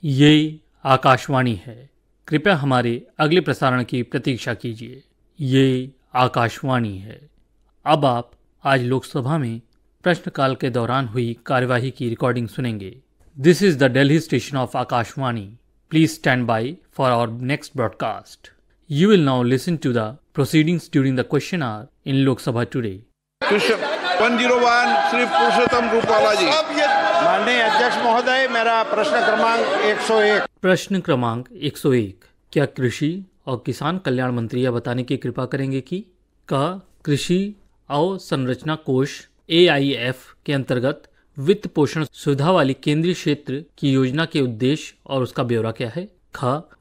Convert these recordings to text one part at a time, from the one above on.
ये आकाशवाणी है। कृपया हमारे अगले प्रसारण की प्रतीक्षा कीजिए। ये आकाशवाणी है। अब आप आज लोकसभा में प्रश्नकाल के दौरान हुई कार्यवाही की रिकॉर्डिंग सुनेंगे। This is the Delhi station of Akashvani. Please stand by for our next broadcast. You will now listen to the proceedings during the question hour in Lok Sabha today. 101 Shri Purushottam Rupala ji. माननीय अध्यक्ष महोदय, मेरा प्रश्न क्रमांक 101। प्रश्न क्रमांक 101। क्या कृषि और किसान कल्याण मंत्री यह बताने की कृपा करेंगे कि कृषि अवसंरचना कोष AIF के अंतर्गत वित्त पोषण सुविधा वाली केंद्रीय क्षेत्र की योजना के उद्देश्य और उसका ब्यौरा क्या है?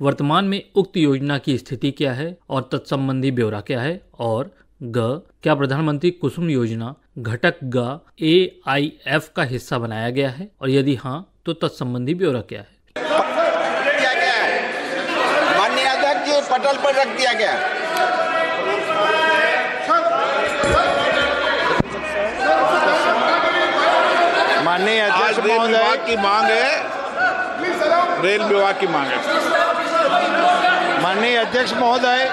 वर्तमान में उक्त योजना की स्थिति क्या है और तत्संबंधी ब्यौरा क्या है? और क्या प्रधानमंत्री कुसुम योजना घटक AIF का हिस्सा बनाया गया है और यदि हाँ तो तत्संबंधी ब्यौरा क्या है? माननीय अध्यक्ष जी, पटल पर रख दिया गया। माननीय अध्यक्ष महोदय, की मांग है, रेल विभाग की मांग है। माननीय अध्यक्ष महोदय,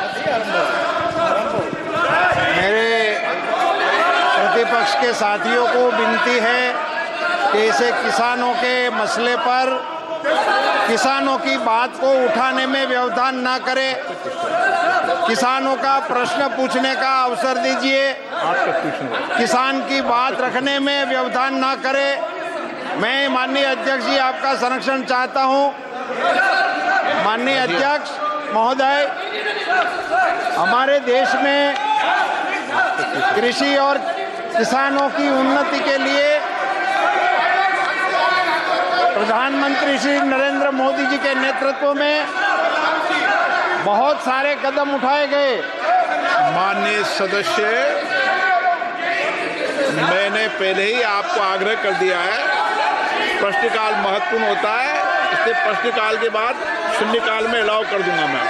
मेरे प्रतिपक्ष के साथियों को विनती है कि इसे किसानों के मसले पर किसानों की बात को उठाने में व्यवधान ना करें। किसानों का प्रश्न पूछने का अवसर दीजिए। किसान की बात रखने में व्यवधान ना करें। मैं माननीय अध्यक्ष जी आपका संरक्षण चाहता हूं। माननीय अध्यक्ष महोदय, हमारे देश में कृषि और किसानों की उन्नति के लिए प्रधानमंत्री श्री नरेंद्र मोदी जी के नेतृत्व में बहुत सारे कदम उठाए गए। माननीय सदस्य, मैंने पहले ही आपको आग्रह कर दिया है, प्रश्नकाल महत्वपूर्ण होता है, इसलिए प्रश्नकाल के बाद शून्यकाल में अलाउ कर दूंगा मैं।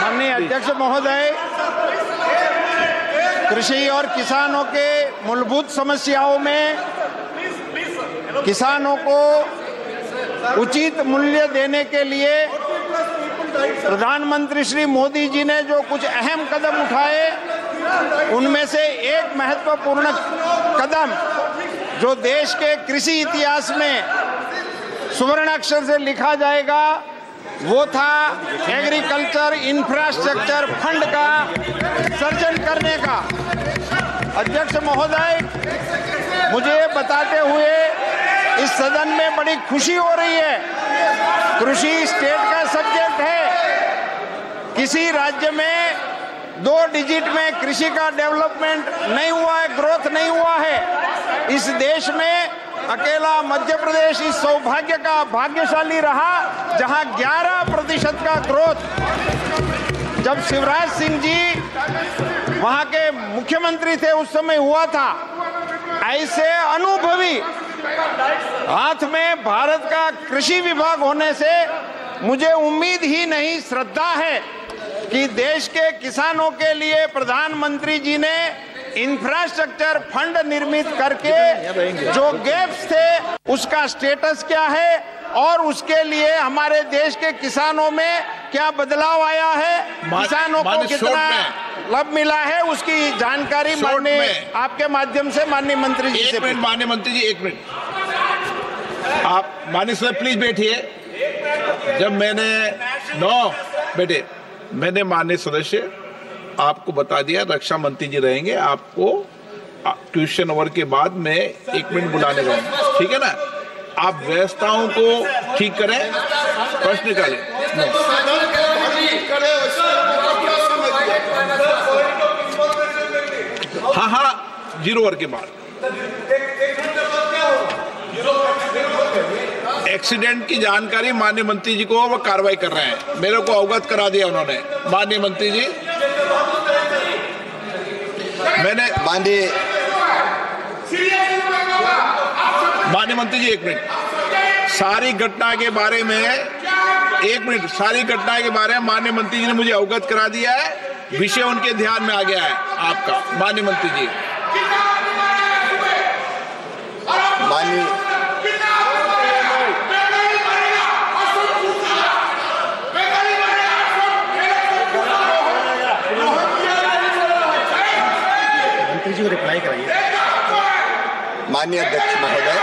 माननीय अध्यक्ष महोदय, कृषि और किसानों के मूलभूत समस्याओं में किसानों को उचित मूल्य देने के लिए प्रधानमंत्री श्री मोदी जी ने जो कुछ अहम कदम उठाए, उनमें से एक महत्वपूर्ण कदम जो देश के कृषि इतिहास में सुवर्ण अक्षर से लिखा जाएगा, वो था एग्रीकल्चर इंफ्रास्ट्रक्चर फंड का सर्जन करने का। अध्यक्ष महोदय, मुझे बताते हुए इस सदन में बड़ी खुशी हो रही है। कृषि स्टेट का सब्जेक्ट है। किसी राज्य में 2 डिजिट में कृषि का डेवलपमेंट नहीं हुआ है, ग्रोथ नहीं हुआ है। इस देश में अकेला मध्य प्रदेश इस सौभाग्य का भाग्यशाली रहा जहां 11% का ग्रोथ जब शिवराज सिंह जी वहां के मुख्यमंत्री थे उस समय हुआ था। ऐसे अनुभवी हाथ में भारत का कृषि विभाग होने से मुझे उम्मीद ही नहीं, श्रद्धा है कि देश के किसानों के लिए प्रधानमंत्री जी ने इंफ्रास्ट्रक्चर फंड निर्मित करके जो गैप्स थे उसका स्टेटस क्या है और उसके लिए हमारे देश के किसानों में क्या बदलाव आया है, किसानों को कितना लाभ मिला है, उसकी जानकारी माननीय आपके माध्यम से माननीय मंत्री जी से। माननीय मंत्री जी, 1 मिनट। आप माननीय सर प्लीज बैठिए। जब मैंने माननीय सदस्य आपको बता दिया, रक्षा मंत्री जी रहेंगे, आपको क्वेश्चन ओवर के बाद में 1 मिनट बुलाने का, ठीक है ना? आप व्यवस्थाओं को ठीक करें, प्रश्न करें। हाँ, 0 ओवर के बाद एक्सीडेंट की जानकारी माननीय मंत्री जी को वो कार्रवाई कर रहे हैं, मेरे को अवगत करा दिया उन्होंने। माननीय मंत्री जी, मैंने माननीय मंत्री जी 1 मिनट। सारी घटना के बारे में 1 मिनट, सारी घटना के बारे में माननीय मंत्री जी ने मुझे अवगत करा दिया है, विषय उनके ध्यान में आ गया है आपका। माननीय मंत्री जी, माननीय अध्यक्ष महोदय,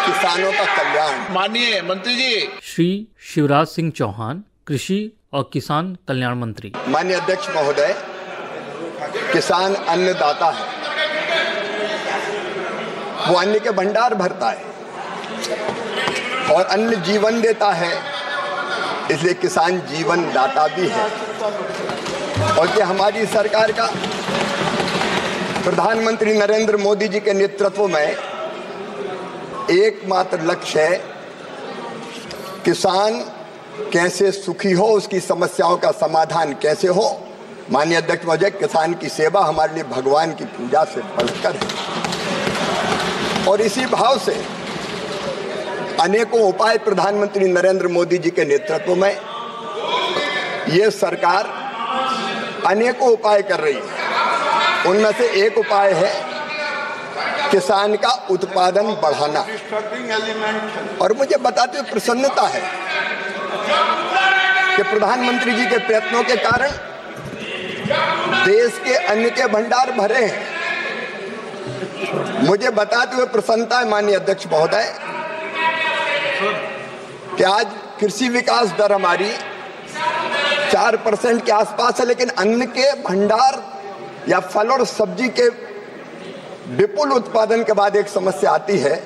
किसानों का कल्याण। माननीय मंत्री जी। श्री शिवराज सिंह चौहान, कृषि और किसान कल्याण मंत्री। माननीय अध्यक्ष महोदय, किसान अन्नदाता है, वो अन्न के भंडार भरता है और अन्न जीवन देता है, इसलिए किसान जीवन दाता भी है। और ये हमारी सरकार का प्रधानमंत्री नरेंद्र मोदी जी के नेतृत्व में एकमात्र लक्ष्य है, किसान कैसे सुखी हो, उसकी समस्याओं का समाधान कैसे हो। माननीय अध्यक्ष महोदय, किसान की सेवा हमारे लिए भगवान की पूजा से बढ़कर है और इसी भाव से अनेकों उपाय प्रधानमंत्री नरेंद्र मोदी जी के नेतृत्व में ये सरकार अनेकों उपाय कर रही है। उनमें से एक उपाय है किसान का उत्पादन बढ़ाना। और मुझे बताते हुए प्रसन्नता है कि प्रधानमंत्री जी के प्रयत्नों के कारण देश के अन्न के भंडार भरे हैं। मुझे बताते हुए प्रसन्नता है माननीय अध्यक्ष महोदय कि आज कृषि विकास दर हमारी 4% के आसपास है, लेकिन अन्न के भंडार या फल और सब्जी के विपुल उत्पादन के बाद एक समस्या आती है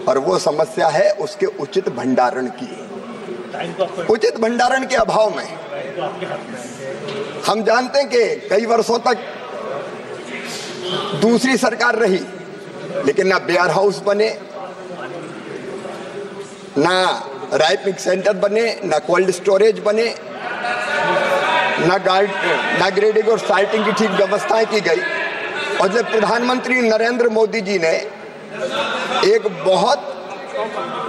और वो समस्या है उसके उचित भंडारण की। उचित भंडारण के अभाव में हम जानते हैं कि कई वर्षों तक दूसरी सरकार रही, लेकिन ना वेयर हाउस बने, ना राइपिंग सेंटर बने, ना कोल्ड स्टोरेज बने, ना ग्रेडिंग और साइटिंग की ठीक व्यवस्थाएं की गई। और जब प्रधानमंत्री नरेंद्र मोदी जी ने एक बहुत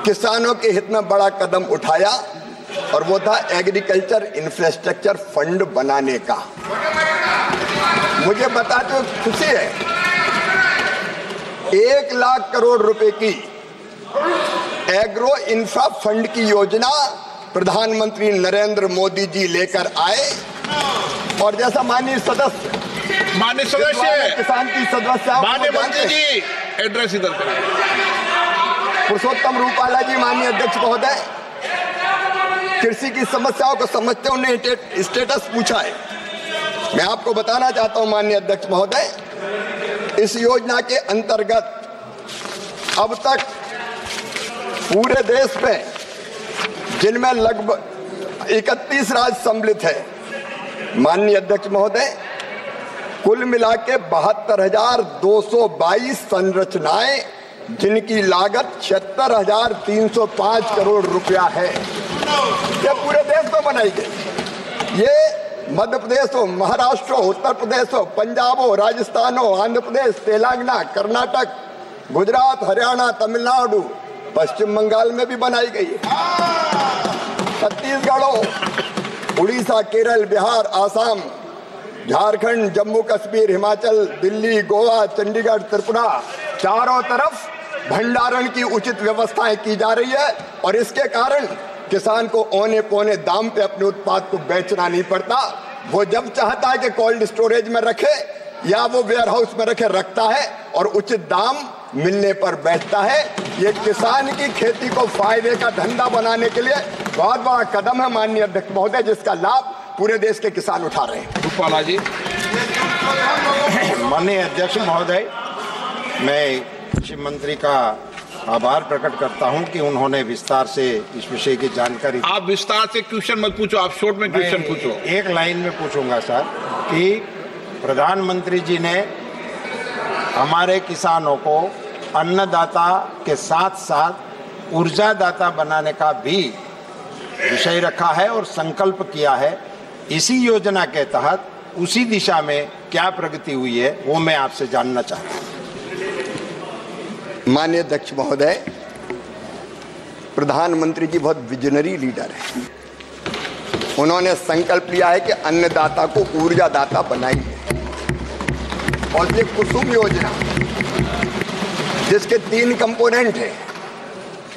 किसानों के हित में बड़ा कदम उठाया और वो था एग्रीकल्चर इंफ्रास्ट्रक्चर फंड बनाने का। मुझे बताते हुए खुशी है, 1 लाख करोड़ रुपए की एग्रो इंफ्रा फंड की योजना प्रधानमंत्री नरेंद्र मोदी जी लेकर आए। और जैसा माननीय सदस्य किसान की सदस्य माननीय मंत्री जी एड्रेस इधर करें। पुरुषोत्तम रूपाला जी माननीय अध्यक्ष महोदय, कृषि की समस्याओं को समझते उन्हें स्टेटस पूछा है। मैं आपको बताना चाहता हूं माननीय अध्यक्ष महोदय, इस योजना के अंतर्गत अब तक पूरे देश में, जिनमें लगभग 31 राज्य सम्मिलित है, माननीय अध्यक्ष महोदय, कुल मिला के 72,222 संरचनाएं, जिनकी लागत 76,305 करोड़ रुपया है, ये पूरे देश में बनाई गई। ये मध्य प्रदेश हो, महाराष्ट्र हो, उत्तर प्रदेश हो, पंजाब हो, राजस्थान हो, आंध्र प्रदेश, तेलंगाना, कर्नाटक, गुजरात, हरियाणा, तमिलनाडु, पश्चिम बंगाल में भी बनाई गई है। छत्तीसगढ़ हो, उड़ीसा, केरल, बिहार, आसाम, झारखंड, जम्मू कश्मीर, हिमाचल, दिल्ली, गोवा, चंडीगढ़, त्रिपुरा, चारों तरफ भंडारण की उचित व्यवस्थाएं की जा रही है। और इसके कारण किसान को औने पौने दाम पे अपने उत्पाद को बेचना नहीं पड़ता। वो जब चाहता है कि कोल्ड स्टोरेज में रखे या वो वेयर हाउस में रखे, रखता है और उचित दाम मिलने पर बेचता है। ये किसान की खेती को फायदे का धंधा बनाने के लिए बहुत बड़ा कदम है माननीय अध्यक्ष महोदय, जिसका लाभ पूरे देश के किसान उठा रहे हैं। रूपाला जी। माननीय अध्यक्ष महोदय, मैं कृषि मंत्री का आभार प्रकट करता हूं कि उन्होंने विस्तार से इस विषय की जानकारी। आप विस्तार से क्वेश्चन मत पूछो, आप शॉर्ट में क्वेश्चन पूछो। एक लाइन में पूछूंगा सर कि प्रधानमंत्री जी ने हमारे किसानों को अन्नदाता के साथ साथ ऊर्जादाता बनाने का भी विषय रखा है और संकल्प किया है। इसी योजना के तहत उसी दिशा में क्या प्रगति हुई है वो मैं आपसे जानना चाहता हूँ। माननीय अध्यक्ष महोदय, प्रधानमंत्री जी बहुत विजनरी लीडर हैं। उन्होंने संकल्प लिया है कि अन्नदाता को ऊर्जादाता बनाएंगे और ये कुसुम योजना, जिसके 3 कंपोनेंट हैं,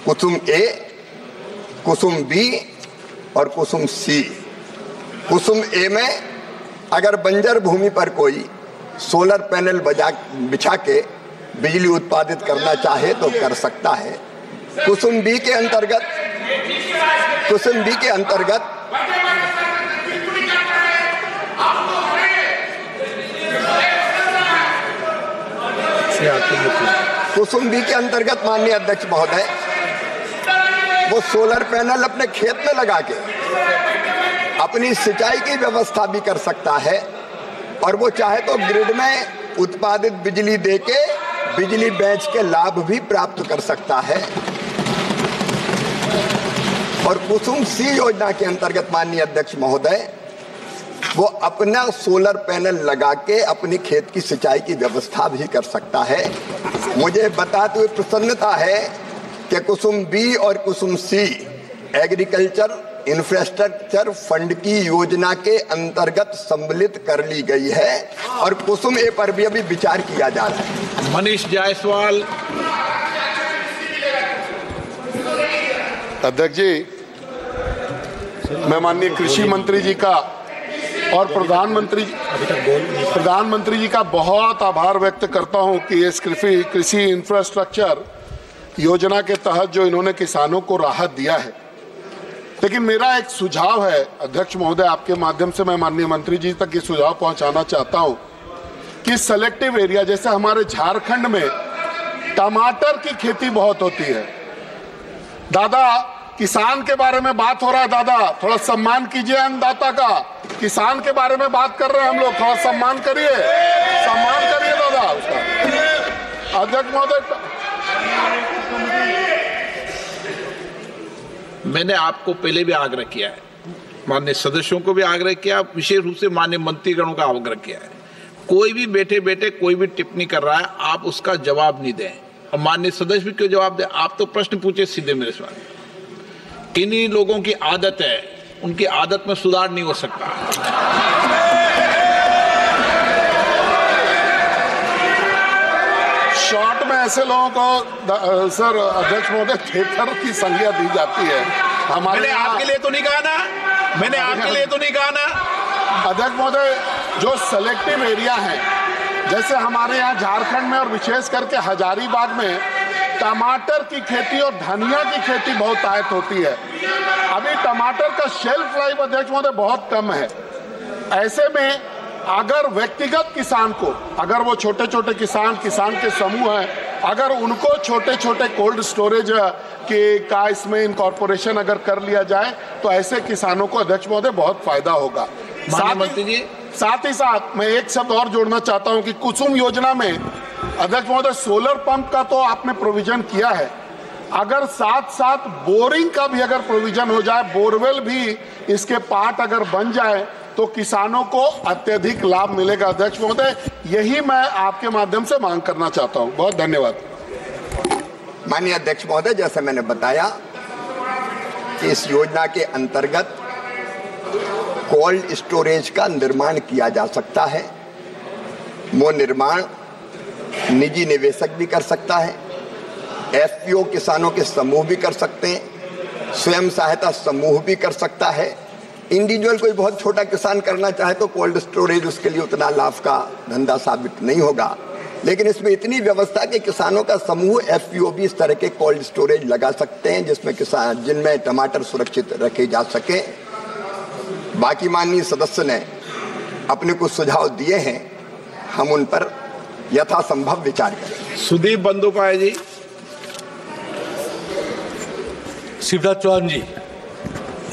कुसुम ए, कुसुम बी और कुसुम सी। कुसुम ए में अगर बंजर भूमि पर कोई सोलर पैनल बिछा के बिजली उत्पादित करना चाहे तो कर सकता है। कुसुम बी के अंतर्गत माननीय अध्यक्ष महोदय, वो सोलर पैनल अपने खेत में लगा के अपनी सिंचाई की व्यवस्था भी कर सकता है, और वो चाहे तो ग्रिड में उत्पादित बिजली देके बिजली बेच के लाभ भी प्राप्त कर सकता है। और कुसुम सी योजना के अंतर्गत माननीय अध्यक्ष महोदय, वो अपना सोलर पैनल लगा के अपनी खेत की सिंचाई की व्यवस्था भी कर सकता है। मुझे बताते हुए प्रसन्नता है कि कुसुम बी और कुसुम सी एग्रीकल्चर इंफ्रास्ट्रक्चर फंड की योजना के अंतर्गत सम्मिलित कर ली गई है, और कुसुम ए पर भी अभी विचार किया जा रहा है। मनीष जायसवाल। अध्यक्ष जी, मैं माननीय कृषि मंत्री जी का और प्रधानमंत्री जी का बहुत आभार व्यक्त करता हूं कि इस कृषि इंफ्रास्ट्रक्चर योजना के तहत जो इन्होंने किसानों को राहत दिया है। लेकिन मेरा एक सुझाव है अध्यक्ष महोदय, आपके माध्यम से मैं माननीय मंत्री जी तक ये सुझाव पहुंचाना चाहता हूं कि सेलेक्टिव एरिया, जैसे हमारे झारखंड में टमाटर की खेती बहुत होती है। दादा, किसान के बारे में बात हो रहा है, दादा थोड़ा सम्मान कीजिए अन्नदाता का। किसान के बारे में बात कर रहे हैं हम लोग, थोड़ा सम्मान करिए दादा उसका। अध्यक्ष महोदय, मैंने आपको पहले भी आग्रह किया है, माननीय सदस्यों को भी आग्रह किया, विशेष रूप से माननीय मंत्रीगणों का आग्रह किया है, कोई भी बैठे कोई भी टिप्पणी कर रहा है, आप उसका जवाब नहीं दें। और माननीय सदस्य भी क्यों जवाब दें? आप तो प्रश्न पूछे सीधे मेरे सवाल। किन्हीं लोगों की आदत है, उनकी आदत में सुधार नहीं हो सकता। शॉर्ट में ऐसे लोगों को सर अध्यक्ष महोदय थिएटर की संज्ञा दी जाती है। मैंने आपके लिए तो नहीं कहा ना, अध्यक्ष महोदय, जो सेलेक्टिव एरिया है, जैसे हमारे यहाँ झारखंड में और विशेष करके हजारीबाग में टमाटर की खेती और धनिया की खेती बहुत आयत होती है। अभी टमाटर का शेल्फ लाइफ अध्यक्ष महोदय बहुत कम है। ऐसे में अगर व्यक्तिगत किसान को, अगर वो छोटे छोटे किसान के समूह हैं, अगर उनको छोटे छोटे कोल्ड स्टोरेज का इसमें इनकॉर्पोरेशन अगर कर लिया जाए तो ऐसे किसानों को अध्यक्ष महोदय बहुत फायदा होगा। साथ ही साथ मैं एक शब्द और जोड़ना चाहता हूं कि कुसुम योजना में अध्यक्ष महोदय सोलर पंप का तो आपने प्रोविजन किया है, अगर साथ साथ बोरिंग का भी अगर प्रोविजन हो जाए, बोरवेल भी इसके पार्ट अगर बन जाए तो किसानों को अत्यधिक लाभ मिलेगा। अध्यक्ष महोदय, यही मैं आपके माध्यम से मांग करना चाहता हूं। बहुत धन्यवाद। माननीय अध्यक्ष महोदय, जैसे मैंने बताया कि इस योजना के अंतर्गत कोल्ड स्टोरेज का निर्माण किया जा सकता है। वो निर्माण निजी निवेशक भी कर सकता है, एफपीओ किसानों के समूह भी कर सकते हैं, स्वयं सहायता समूह भी कर सकता है। इंडिविजुअल कोई बहुत छोटा किसान करना चाहे तो कोल्ड स्टोरेज उसके लिए उतना लाभ का धंधा साबित नहीं होगा, लेकिन इसमें इतनी व्यवस्था कि किसानों का समूह एफपीओ भी इस तरह के कोल्ड स्टोरेज लगा सकते हैं जिनमें टमाटर सुरक्षित रखे जा सके। बाकी माननीय सदस्य ने अपने कुछ सुझाव दिए हैं, हम उन पर यथासंभव विचार करेंगे। सुदीप बंदोपाध्याय जी। शिवराज चौहान जी,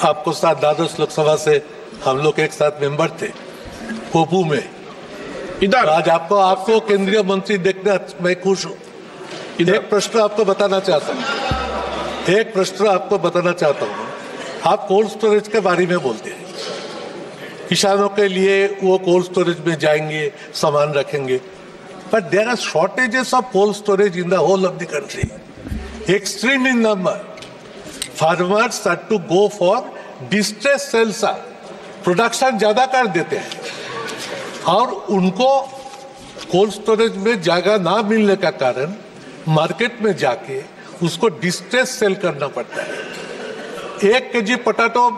आपको साथ द्वादश लोकसभा से हम लोग एक साथ मेंबर थे कोपू में। इधर आज आपको केंद्रीय मंत्री देखने मैं खुश हूँ। एक प्रश्न आपको बताना चाहता हूँ। आप कोल्ड स्टोरेज के बारे में बोलते हैं, किसानों के लिए वो कोल्ड स्टोरेज में जाएंगे, सामान रखेंगे, but there are shortages of cold storage in the whole of the country, extreme in number. Farmers start to go for distress sales, production ज़्यादा कर देते हैं और उनको कोल्ड स्टोरेज में जगह ना मिलने का कारण मार्केट में जाके उसको डिस्ट्रेस सेल करना पड़ता है। 1 केजी पोटैटो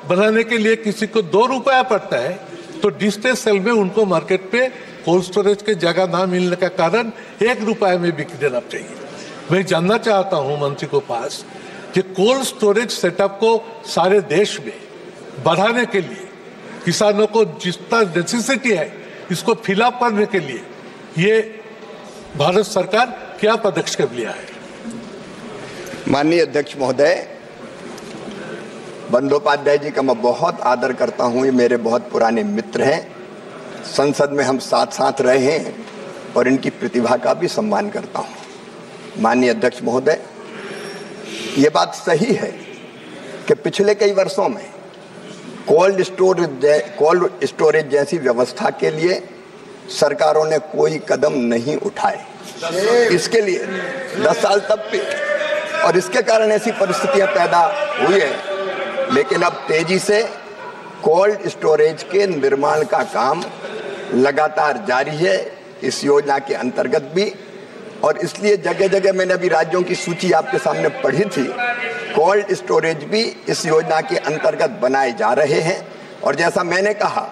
बनाने के लिए किसी को 2 रुपया पड़ता है, तो डिस्ट्रेस सेल में उनको मार्केट पे कोल्ड स्टोरेज की जगह ना मिलने का कारण 1 रुपए में बिक देना चाहिए। मैं जानना चाहता हूं मंत्री को पास कि कोल्ड स्टोरेज सेटअप को सारे देश में बढ़ाने के लिए किसानों को जितना नेसेसिटी है इसको फिलअप करने के लिए ये भारत सरकार क्या पदक्षेप लिया है? माननीय अध्यक्ष महोदय, बंदोपाध्याय जी का मैं बहुत आदर करता हूं। ये मेरे बहुत पुराने मित्र हैं, संसद में हम साथ साथ रहे हैं और इनकी प्रतिभा का भी सम्मान करता हूं। माननीय अध्यक्ष महोदय, ये बात सही है कि पिछले कई वर्षों में कोल्ड स्टोरेज जैसी व्यवस्था के लिए सरकारों ने कोई कदम नहीं उठाए। इसके लिए 10 साल तक भी, और इसके कारण ऐसी परिस्थितियां पैदा हुई है। लेकिन अब तेजी से कोल्ड स्टोरेज के निर्माण का काम लगातार जारी है इस योजना के अंतर्गत भी, और इसलिए जगह जगह मैंने अभी राज्यों की सूची आपके सामने पढ़ी थी, कोल्ड स्टोरेज भी इस योजना के अंतर्गत बनाए जा रहे हैं। और जैसा मैंने कहा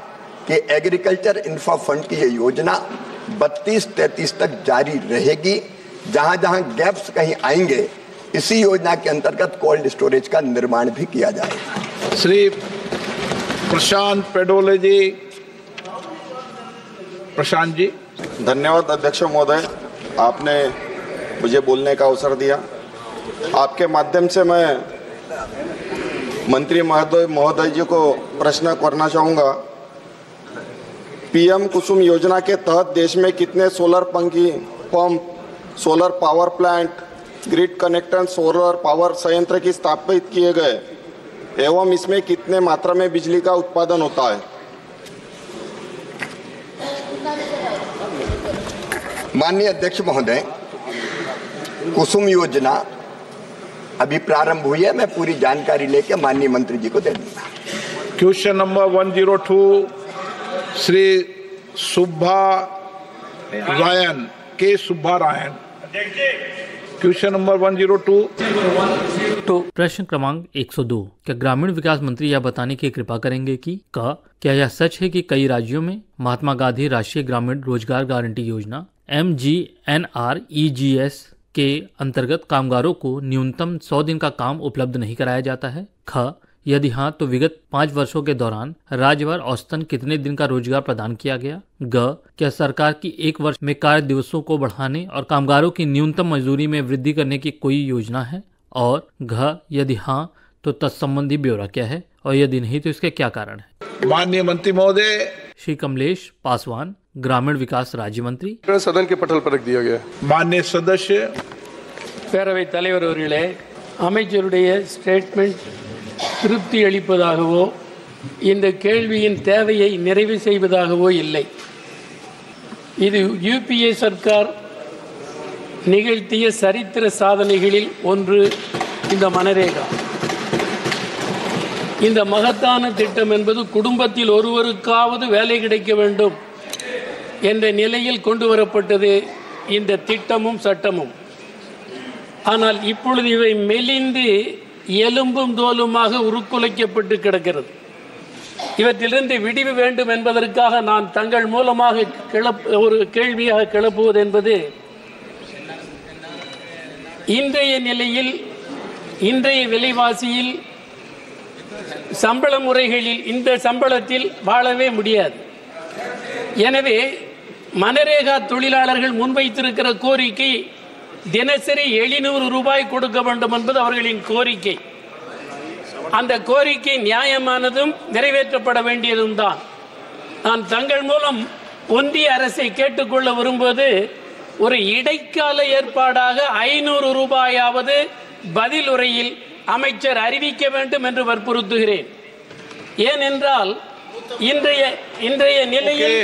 कि एग्रीकल्चर इंफ्रा फंड की ये योजना 32-33 तक जारी रहेगी। जहां जहां गैप्स कहीं आएंगे इसी योजना के अंतर्गत कोल्ड स्टोरेज का निर्माण भी किया जाएगा। श्री प्रशांत पेडोले जी। प्रशांत जी। धन्यवाद अध्यक्ष महोदय, आपने मुझे बोलने का अवसर दिया। आपके माध्यम से मैं मंत्री महोदय जी को प्रश्न करना चाहूँगा। पीएम कुसुम योजना के तहत देश में कितने solar pump, solar power plant, grid connected solar power संयंत्र की स्थापित किए गए एवं इसमें कितने मात्रा में बिजली का उत्पादन होता है? माननीय अध्यक्ष महोदय, कुसुम योजना अभी प्रारंभ हुई है। मैं पूरी जानकारी लेकर माननीय मंत्री जी को दे दूंगा। Question number 102 Shri Subba Ryan के सुब्बा रायन। Question number 102। तो प्रश्न क्रमांक 102, क्या ग्रामीण विकास मंत्री यह बताने की कृपा करेंगे कि क्या यह सच है कि कई राज्यों में महात्मा गांधी राष्ट्रीय ग्रामीण रोजगार गारंटी योजना MGNREGS के अंतर्गत कामगारों को न्यूनतम 100 दिन का काम उपलब्ध नहीं कराया जाता है? यदि हाँ तो विगत 5 वर्षों के दौरान राज्यभर औसतन कितने दिन का रोजगार प्रदान किया गया? क्या सरकार की 1 वर्ष में कार्य दिवसों को बढ़ाने और कामगारों की न्यूनतम मजदूरी में वृद्धि करने की कोई योजना है? और यदि हाँ तो तत्संबंधी ब्यौरा क्या है, और यदि नहीं तो इसके क्या कारण है? माननीय मंत्री महोदय। श्री कमलेश पासवान, ग्रामीण विकास राज्य मंत्री। सदन के पटल पर रख दिया गया। माननीय सदस्य। பேரவை தலைவர் அவர்களே, அமைச்சருடைய ஸ்டேட்மெண்ட் திருப்தி அளிப்பதாகவோ இந்த கேள்வியின் தேவையை நிறைவு செய்வதாகவோ இல்லை. இது யூபிஏ சர்க்கார் நிகழ்த்திய சரித்திர சாதனைகளில் ஒன்று இந்த மனரேகா. இந்த மகத்தான திட்டம் என்பது குடும்பத்தில் ஒருவருக்காவது வேலை கிடைக்க வேண்டும் என்ற நிலையில் கொண்டு வரப்பட்டது இந்த திட்டமும் சட்டமும். ஆனால் இப்பொழுது இவை மெலிந்து எலும்பும் தோலுமாக உருக்குலைக்கப்பட்டு கிடக்கிறது. இவற்றிலிருந்து விடிவு வேண்டும் என்பதற்காக நான் தங்கள் மூலமாக ஒரு கேள்வியாக கிளப்புவது என்பது, இன்றைய நிலையில், இன்றைய விலைவாசியில், சம்பள முறைகளில் இந்த சம்பளத்தில் வாழவே முடியாது. எனவே மனரேகா தொழிலாளர்கள் முன்வைத்திருக்கிற கோரிக்கை தினசரி 700 ரூபாய் கொடுக்க வேண்டும் என்பது அவர்களின் கோரிக்கை. அந்த கோரிக்கை நியாயமானதும் நிறைவேற்றப்பட வேண்டியதும் தான். நான் தங்கள் மூலம் ஒன்றிய அரசை கேட்டுக்கொள்ள விரும்புவது, ஒரு இடைக்கால ஏற்பாடாக 500 ரூபாயாவது பதில் உரையில் அமைச்சர் அறிவிக்க வேண்டும் என்று வற்புறுத்துகிறேன். ஏனென்றால் இன்றைய நிலையில்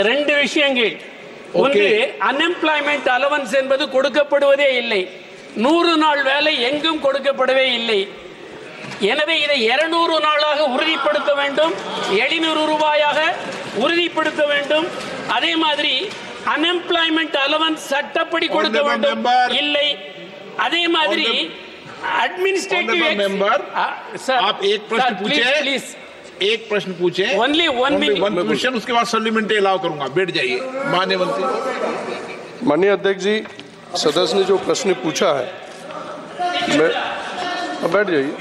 ரெண்டு விஷயங்கள். ஒன்று, அன்எம்ப்ளாய்மெண்ட் அலவன்ஸ் என்பது கொடுக்கப்படுவதே இல்லை. 100 நாள் வேலை எங்கும் கொடுக்கப்படவே இல்லை. எனவே இதை 200 நாளாக உறுதிப்படுத்த வேண்டும், 700 ரூபாயாக உறுதிப்படுத்த வேண்டும். அதே மாதிரி அன்எம்ப்ளாய்மெண்ட் அலவன்ஸ் சட்டப்படி கொடுக்க வேண்டும். இல்லை, அதே மாதிரி एडमिनिस्ट्रेटिव मेंबर, आप एक प्रश्न पूछे, एक प्रश्न पूछे, Only one minute. One question, उसके बाद सप्लीमेंट्री अलाउ करूंगा। बैठ जाइए माननीय मंत्री। माननीय अध्यक्ष जी, सदस्य ने जो प्रश्न पूछा है, मैं अब बैठ जाइए,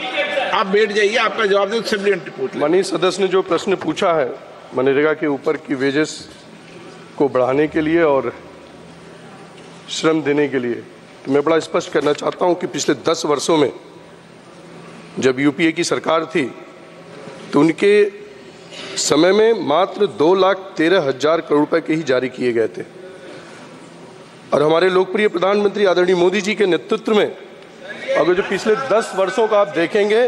आप बैठ जाइए, आपका जवाब दे, सप्लीमेंट्री पूछ। माननीय सदस्य ने जो प्रश्न पूछा है मनरेगा के ऊपर की वेजेस को बढ़ाने के लिए और श्रम देने के लिए, तो मैं बड़ा स्पष्ट करना चाहता हूं कि पिछले 10 वर्षों में जब यूपीए की सरकार थी तो उनके समय में मात्र 2,13,000 करोड़ रुपए के ही जारी किए गए थे, और हमारे लोकप्रिय प्रधानमंत्री आदरणीय मोदी जी के नेतृत्व में अगर जो पिछले 10 वर्षों का आप देखेंगे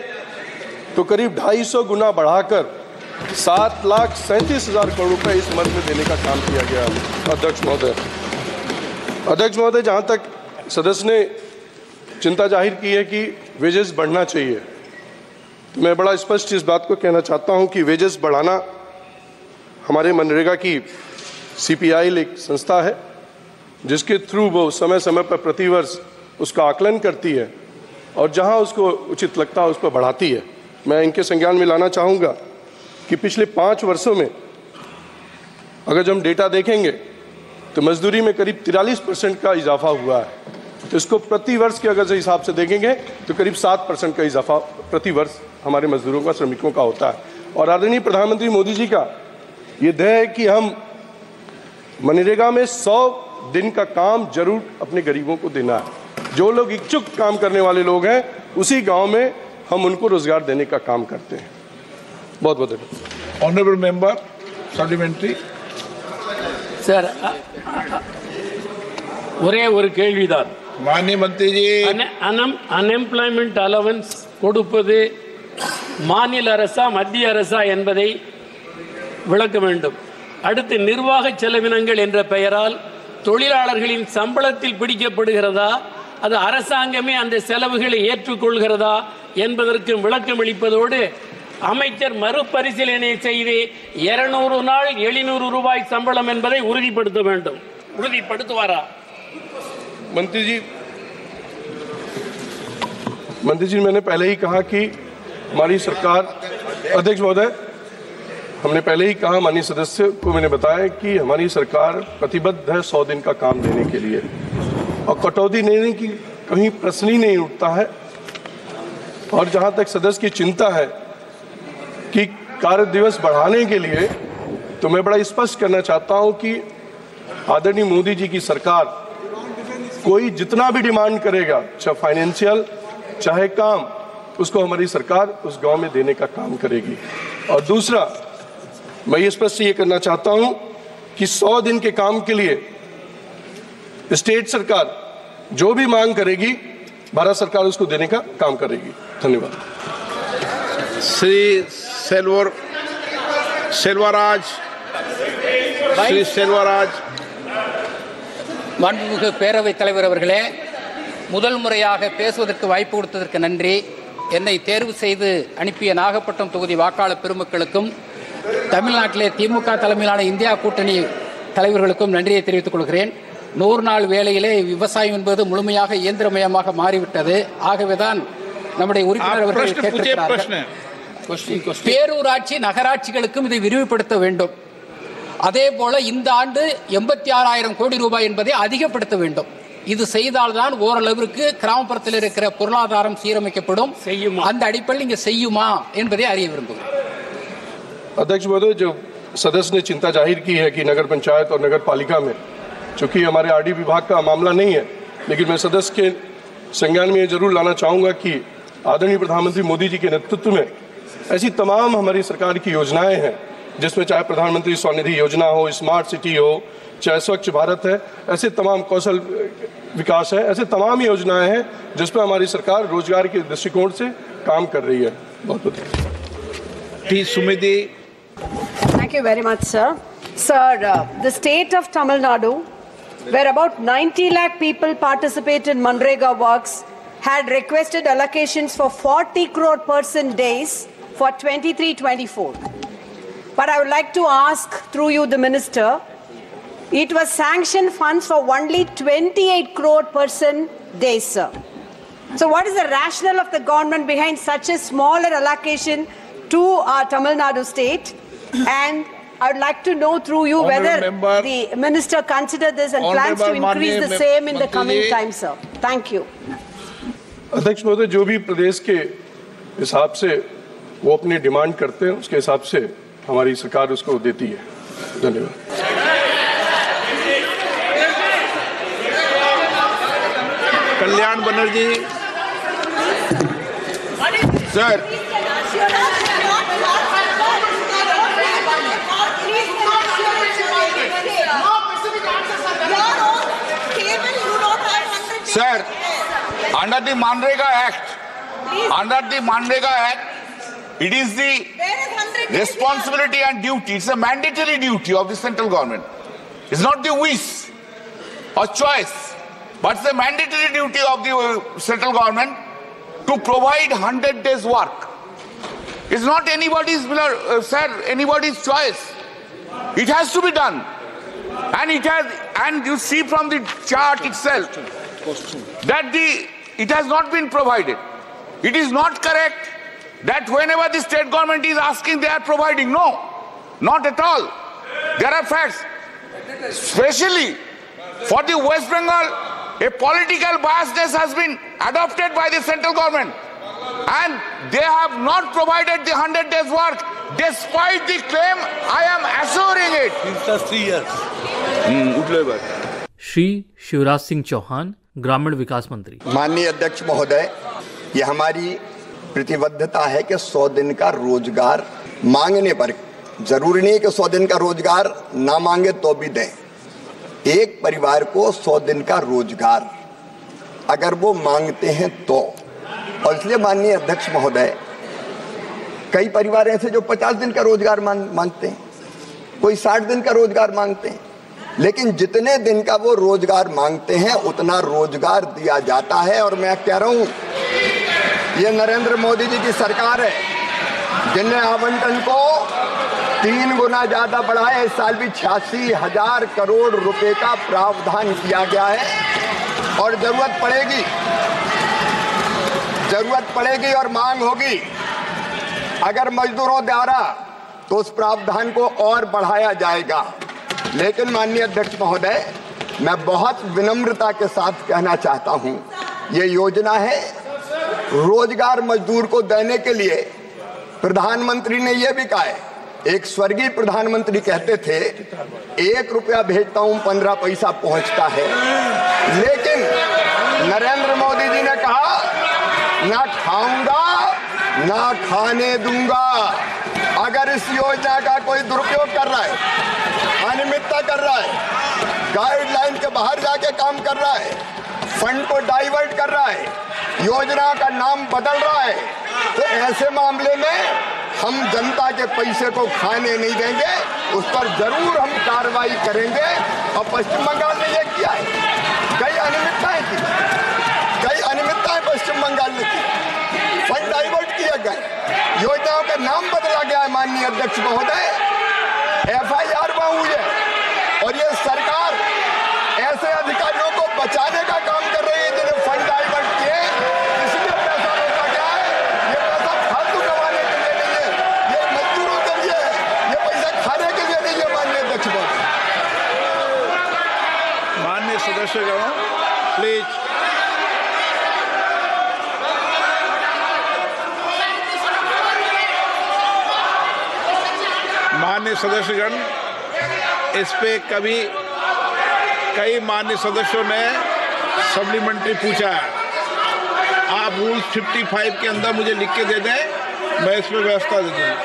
तो करीब 250 गुना बढ़ाकर 7,37,000 करोड़ रुपए इस मद में देने का काम किया गया। अध्यक्ष महोदय, जहां तक सदस्य ने चिंता जाहिर की है कि वेजेस बढ़ना चाहिए, तो मैं बड़ा स्पष्ट इस बात को कहना चाहता हूं कि वेजेस बढ़ाना हमारे मनरेगा की CPI एक संस्था है जिसके थ्रू वो समय समय पर प्रतिवर्ष उसका आकलन करती है और जहां उसको उचित लगता है उस पर बढ़ाती है। मैं इनके संज्ञान में लाना चाहूँगा कि पिछले 5 वर्षों में अगर जब हम डेटा देखेंगे तो मजदूरी में करीब 43% का इजाफा हुआ है, तो इसको प्रति वर्ष के अगर हिसाब से देखेंगे तो करीब 7% का इजाफा प्रति वर्ष हमारे मजदूरों का, श्रमिकों का होता है। और आदरणीय प्रधानमंत्री मोदी जी का ये ध्येय है कि हम मनरेगा में 100 दिन का काम जरूर अपने गरीबों को देना है। जो लोग इच्छुक काम करने वाले लोग हैं उसी गांव में हम उनको रोजगार देने का काम करते हैं। बहुत बहुत धन्यवाद। Honourable member supplementary. सर, ஒரே ஒரு கேள்விதான். माननीय मंत्री जी, அன்எம்ப்ளாய்மெண்ட் அலவன்ஸ் கொடுப்பது மாநில அரசா மத்திய அரசா என்பதை விளக்க வேண்டும். அடுத்து நிர்வாக செலவினங்கள் என்ற பெயரால் தொழிலாளர்களின் சம்பளத்தில் பிடிக்கப்படுகிறதா, அது அரசாங்கமே அந்த செலவுகளை ஏற்றுக்கொள்கிறதா என்பதற்கு விளக்கம் அளிப்பதோடு அமைச்சர் மறுபரிசீலனை செய்து 200 நாள் 700 ரூபாய் சம்பளம் என்பதை உறுதிப்படுத்த வேண்டும். உறுதிப்படுத்துவாரா? मंत्री जी, मैंने पहले ही कहा कि हमारी सरकार, अध्यक्ष महोदय, हमने पहले ही कहा, माननीय सदस्य को मैंने बताया कि हमारी सरकार प्रतिबद्ध है 100 दिन का काम देने के लिए, और कटौती देने की कहीं प्रश्न ही नहीं उठता है। और जहां तक सदस्य की चिंता है कि कार्य दिवस बढ़ाने के लिए, तो मैं बड़ा स्पष्ट करना चाहता हूं कि आदरणीय मोदी जी की सरकार कोई जितना भी डिमांड करेगा, चाहे फाइनेंशियल चाहे काम, उसको हमारी सरकार उस गांव में देने का काम करेगी। और दूसरा, मैं ये स्पष्ट ये करना चाहता हूं कि 100 दिन के काम के लिए स्टेट सरकार जो भी मांग करेगी, भारत सरकार उसको देने का काम करेगी। धन्यवाद। श्री सेल्वराज। மாண்புமிகு பேரவைத் தலைவர் அவர்களே, முதல் முறையாக பேசுவதற்கு வாய்ப்பு கொடுத்ததற்கு நன்றி. என்னை தேர்வு செய்து அனுப்பிய நாகப்பட்டினம் தொகுதி வாக்காளர் பெருமக்களுக்கும் தமிழ்நாட்டிலே திமுக தலைமையிலான இந்தியா கூட்டணி தலைவர்களுக்கும் நன்றியை தெரிவித்துக் கொள்கிறேன். 100 நாள் வேளையிலே விவசாயம் என்பது முழுமையாக இயந்திரமயமாக மாறிவிட்டது. ஆகவேதான் நம்முடைய உறுப்பினர் அவர்கள் கேட்டிருக்கிறார்கள், பேரூராட்சி நகராட்சிகளுக்கும் இதை விரிவுபடுத்த வேண்டும். அதே போல இந்த ஆண்டு 86,000 கோடி ரூபாய் என்பதை அதிகப்படுத்த வேண்டும். இது செய்தால்தான் ஓரளவிற்கு கிராமப்புறத்தில் இருக்கிற பொருளாதாரம் சீரமைக்கப்படும். அந்த அடிப்படையில் இங்கே செய்யுமா என்பதை அறிய விரும்புகிறேன். अध्यक्ष महोदय, जो सदस्य ने चिंता जाहिर की है कि नगर पंचायत और नगर पालिका में, चूंकि हमारे आरडी विभाग का मामला नहीं है, लेकिन मैं सदस्य के संज्ञान में ये जरूर लाना चाहूँगा कि आदरणीय प्रधानमंत्री मोदी जी के नेतृत्व में ऐसी तमाम हमारी सरकार की योजनाएं हैं, जिसमें चाहे प्रधानमंत्री स्वनिधि योजना हो, स्मार्ट सिटी हो, चाहे स्वच्छ भारत है, ऐसे तमाम कौशल विकास है, ऐसे तमाम योजनाएं हैं जिस पर हमारी सरकार रोजगार के दृष्टिकोण से काम कर रही है। बहुत बहुत Sumiti. Thank you very much, sir. Sir, the state of Tamil Nadu, where about 90 lakh people participate in Manrega works, had requested allocations for 40 crore person days for 23-24. But I would like to ask, through you, the minister, it was sanctioned funds for only 28 crore person days, sir. So what is the rationale of the government behind such a smaller allocation to Tamil Nadu state, and I would like to know through you whether the minister considered this and plans to increase the same in the coming time, sir. Thank you. अध्यक्ष महोदय, जो भी प्रदेश के हिसाब से वो अपनी demand करते हैं उसके हिसाब से हमारी सरकार उसको देती है। धन्यवाद। Kalyan Banerjee sir, Sir, under the Manrega Act, it is the responsibility and duty. It's a mandatory duty of the central government. It's not the wish or choice, but it's the mandatory duty of the central government to provide 100 days work. It's not anybody's choice. It has to be done. And you see from the chart itself that it has not been provided. It is not correct that whenever the state government is asking, they are providing. No, not at all. There are facts. Especially for the West Bengal, a political biasness has been adopted by the central government, and they have not provided the 100 days work despite the claim. I am assuring it. Since 3 years. Shri Shivraj Singh Chauhan, ग्रामीण विकास मंत्री। माननीय अध्यक्ष महोदय, ये हमारी प्रतिबद्धता है कि 100 दिन का रोजगार मांगने पर, जरूरी नहीं कि 100 दिन का रोजगार ना मांगे तो भी दें, एक परिवार को 100 दिन का रोजगार अगर वो मांगते हैं तो। और इसलिए माननीय अध्यक्ष महोदय, कई परिवार ऐसे जो 50 दिन का रोजगार मांगते हैं, कोई 60 दिन का रोजगार मांगते हैं, लेकिन जितने दिन का वो रोजगार मांगते हैं उतना रोजगार दिया जाता है। और मैं कह रहा हूं, ये नरेंद्र मोदी जी की सरकार है जिनने आवंटन को 3 गुना ज्यादा बढ़ाया। इस साल भी 86,000 करोड़ रुपए का प्रावधान किया गया है, और जरूरत पड़ेगी और मांग होगी अगर मजदूरों द्वारा, तो उस प्रावधान को और बढ़ाया जाएगा। लेकिन माननीय अध्यक्ष महोदय, मैं बहुत विनम्रता के साथ कहना चाहता हूं, ये योजना है रोजगार मजदूर को देने के लिए। प्रधानमंत्री ने यह भी कहा है, एक स्वर्गीय प्रधानमंत्री कहते थे, 1 रुपया भेजता हूं 15 पैसा पहुंचता है। लेकिन नरेंद्र मोदी जी ने कहा, ना खाऊंगा ना खाने दूंगा। अगर इस योजना का कोई दुरुपयोग कर रहा है, अनियमितता कर रहा है, गाइडलाइन के बाहर जाके काम कर रहा है, फंड को डाइवर्ट कर रहा है, योजना का नाम बदल रहा है, तो ऐसे मामले में हम जनता के पैसे को खाने नहीं देंगे, उस पर जरूर हम कार्रवाई करेंगे। और पश्चिम बंगाल ने यह किया है, कई अनियमितताएं पश्चिम बंगाल ने की, फंड डाइवर्ट किया गया, योजनाओं का नाम बदला गया है। माननीय अध्यक्ष महोदय, FIR हुई है, और ये सरकार ऐसे अधिकारियों को बचाने का काम कर रही है जिन्हें फंड डाइवर्ट किए, इसलिए पैसा रोका गया है। ये पैसा फालतू कमाने के लिए नहीं है, ये मजदूरों के लिए है, ये पैसा खाने के लिए नहीं है। माननीय अध्यक्ष महोदय, माननीय सदस्यगण प्लीज। माननीय सदस्यगण, इस पे कई माननीय सदस्यों ने सप्लीमेंट्री पूछा है। आप रूल 55 के अंदर मुझे लिख के दे दें, मैं इसमें व्यवस्था दे दूंगा।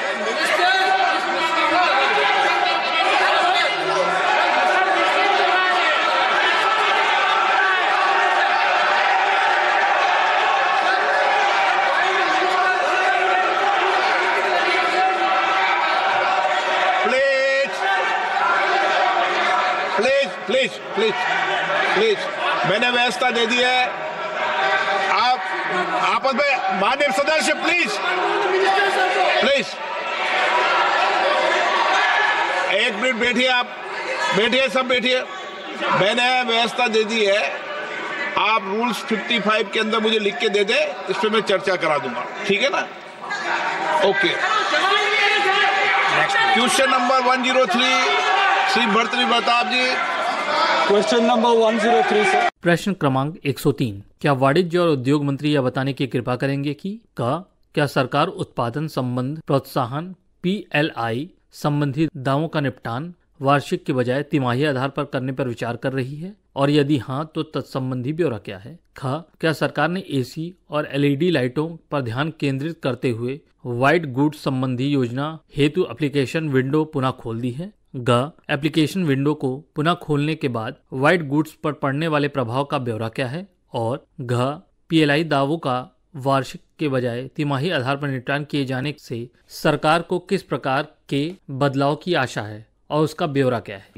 प्लीज, मैंने व्यवस्था दे दी है। आप आपस में माननीय सदस्य प्लीज 1 मिनट बैठिए, आप बैठिए, सब बैठिए। मैंने व्यवस्था दे दी है, आप रूल्स 55 के अंदर मुझे लिख के दे दें, इस पर मैं चर्चा करा दूंगा, ठीक है ना। Okay, question number 103 Shri Bhartruhari Pratap ji. Question number 103 sir. प्रश्न क्रमांक 103, क्या वाणिज्य और उद्योग मंत्री यह बताने की कृपा करेंगे कि क्या सरकार उत्पादन संबंध प्रोत्साहन PLI संबंधी दावों का निपटान वार्षिक के बजाय तिमाही आधार पर करने पर विचार कर रही है, और यदि हाँ तो तत्संबंधी ब्यौरा क्या है। क्या सरकार ने AC और LED लाइटों पर ध्यान केंद्रित करते हुए व्हाइट गुड्स संबंधी योजना हेतु एप्लीकेशन विंडो पुनः खोल दी है। एप्लीकेशन विंडो को पुनः खोलने के बाद व्हाइट गुड्स पर पड़ने वाले प्रभाव का ब्यौरा क्या है, और PLI दावों का वार्षिक के बजाय तिमाही आधार पर निपटान किए जाने से सरकार को किस प्रकार के बदलाव की आशा है और उसका ब्यौरा क्या है।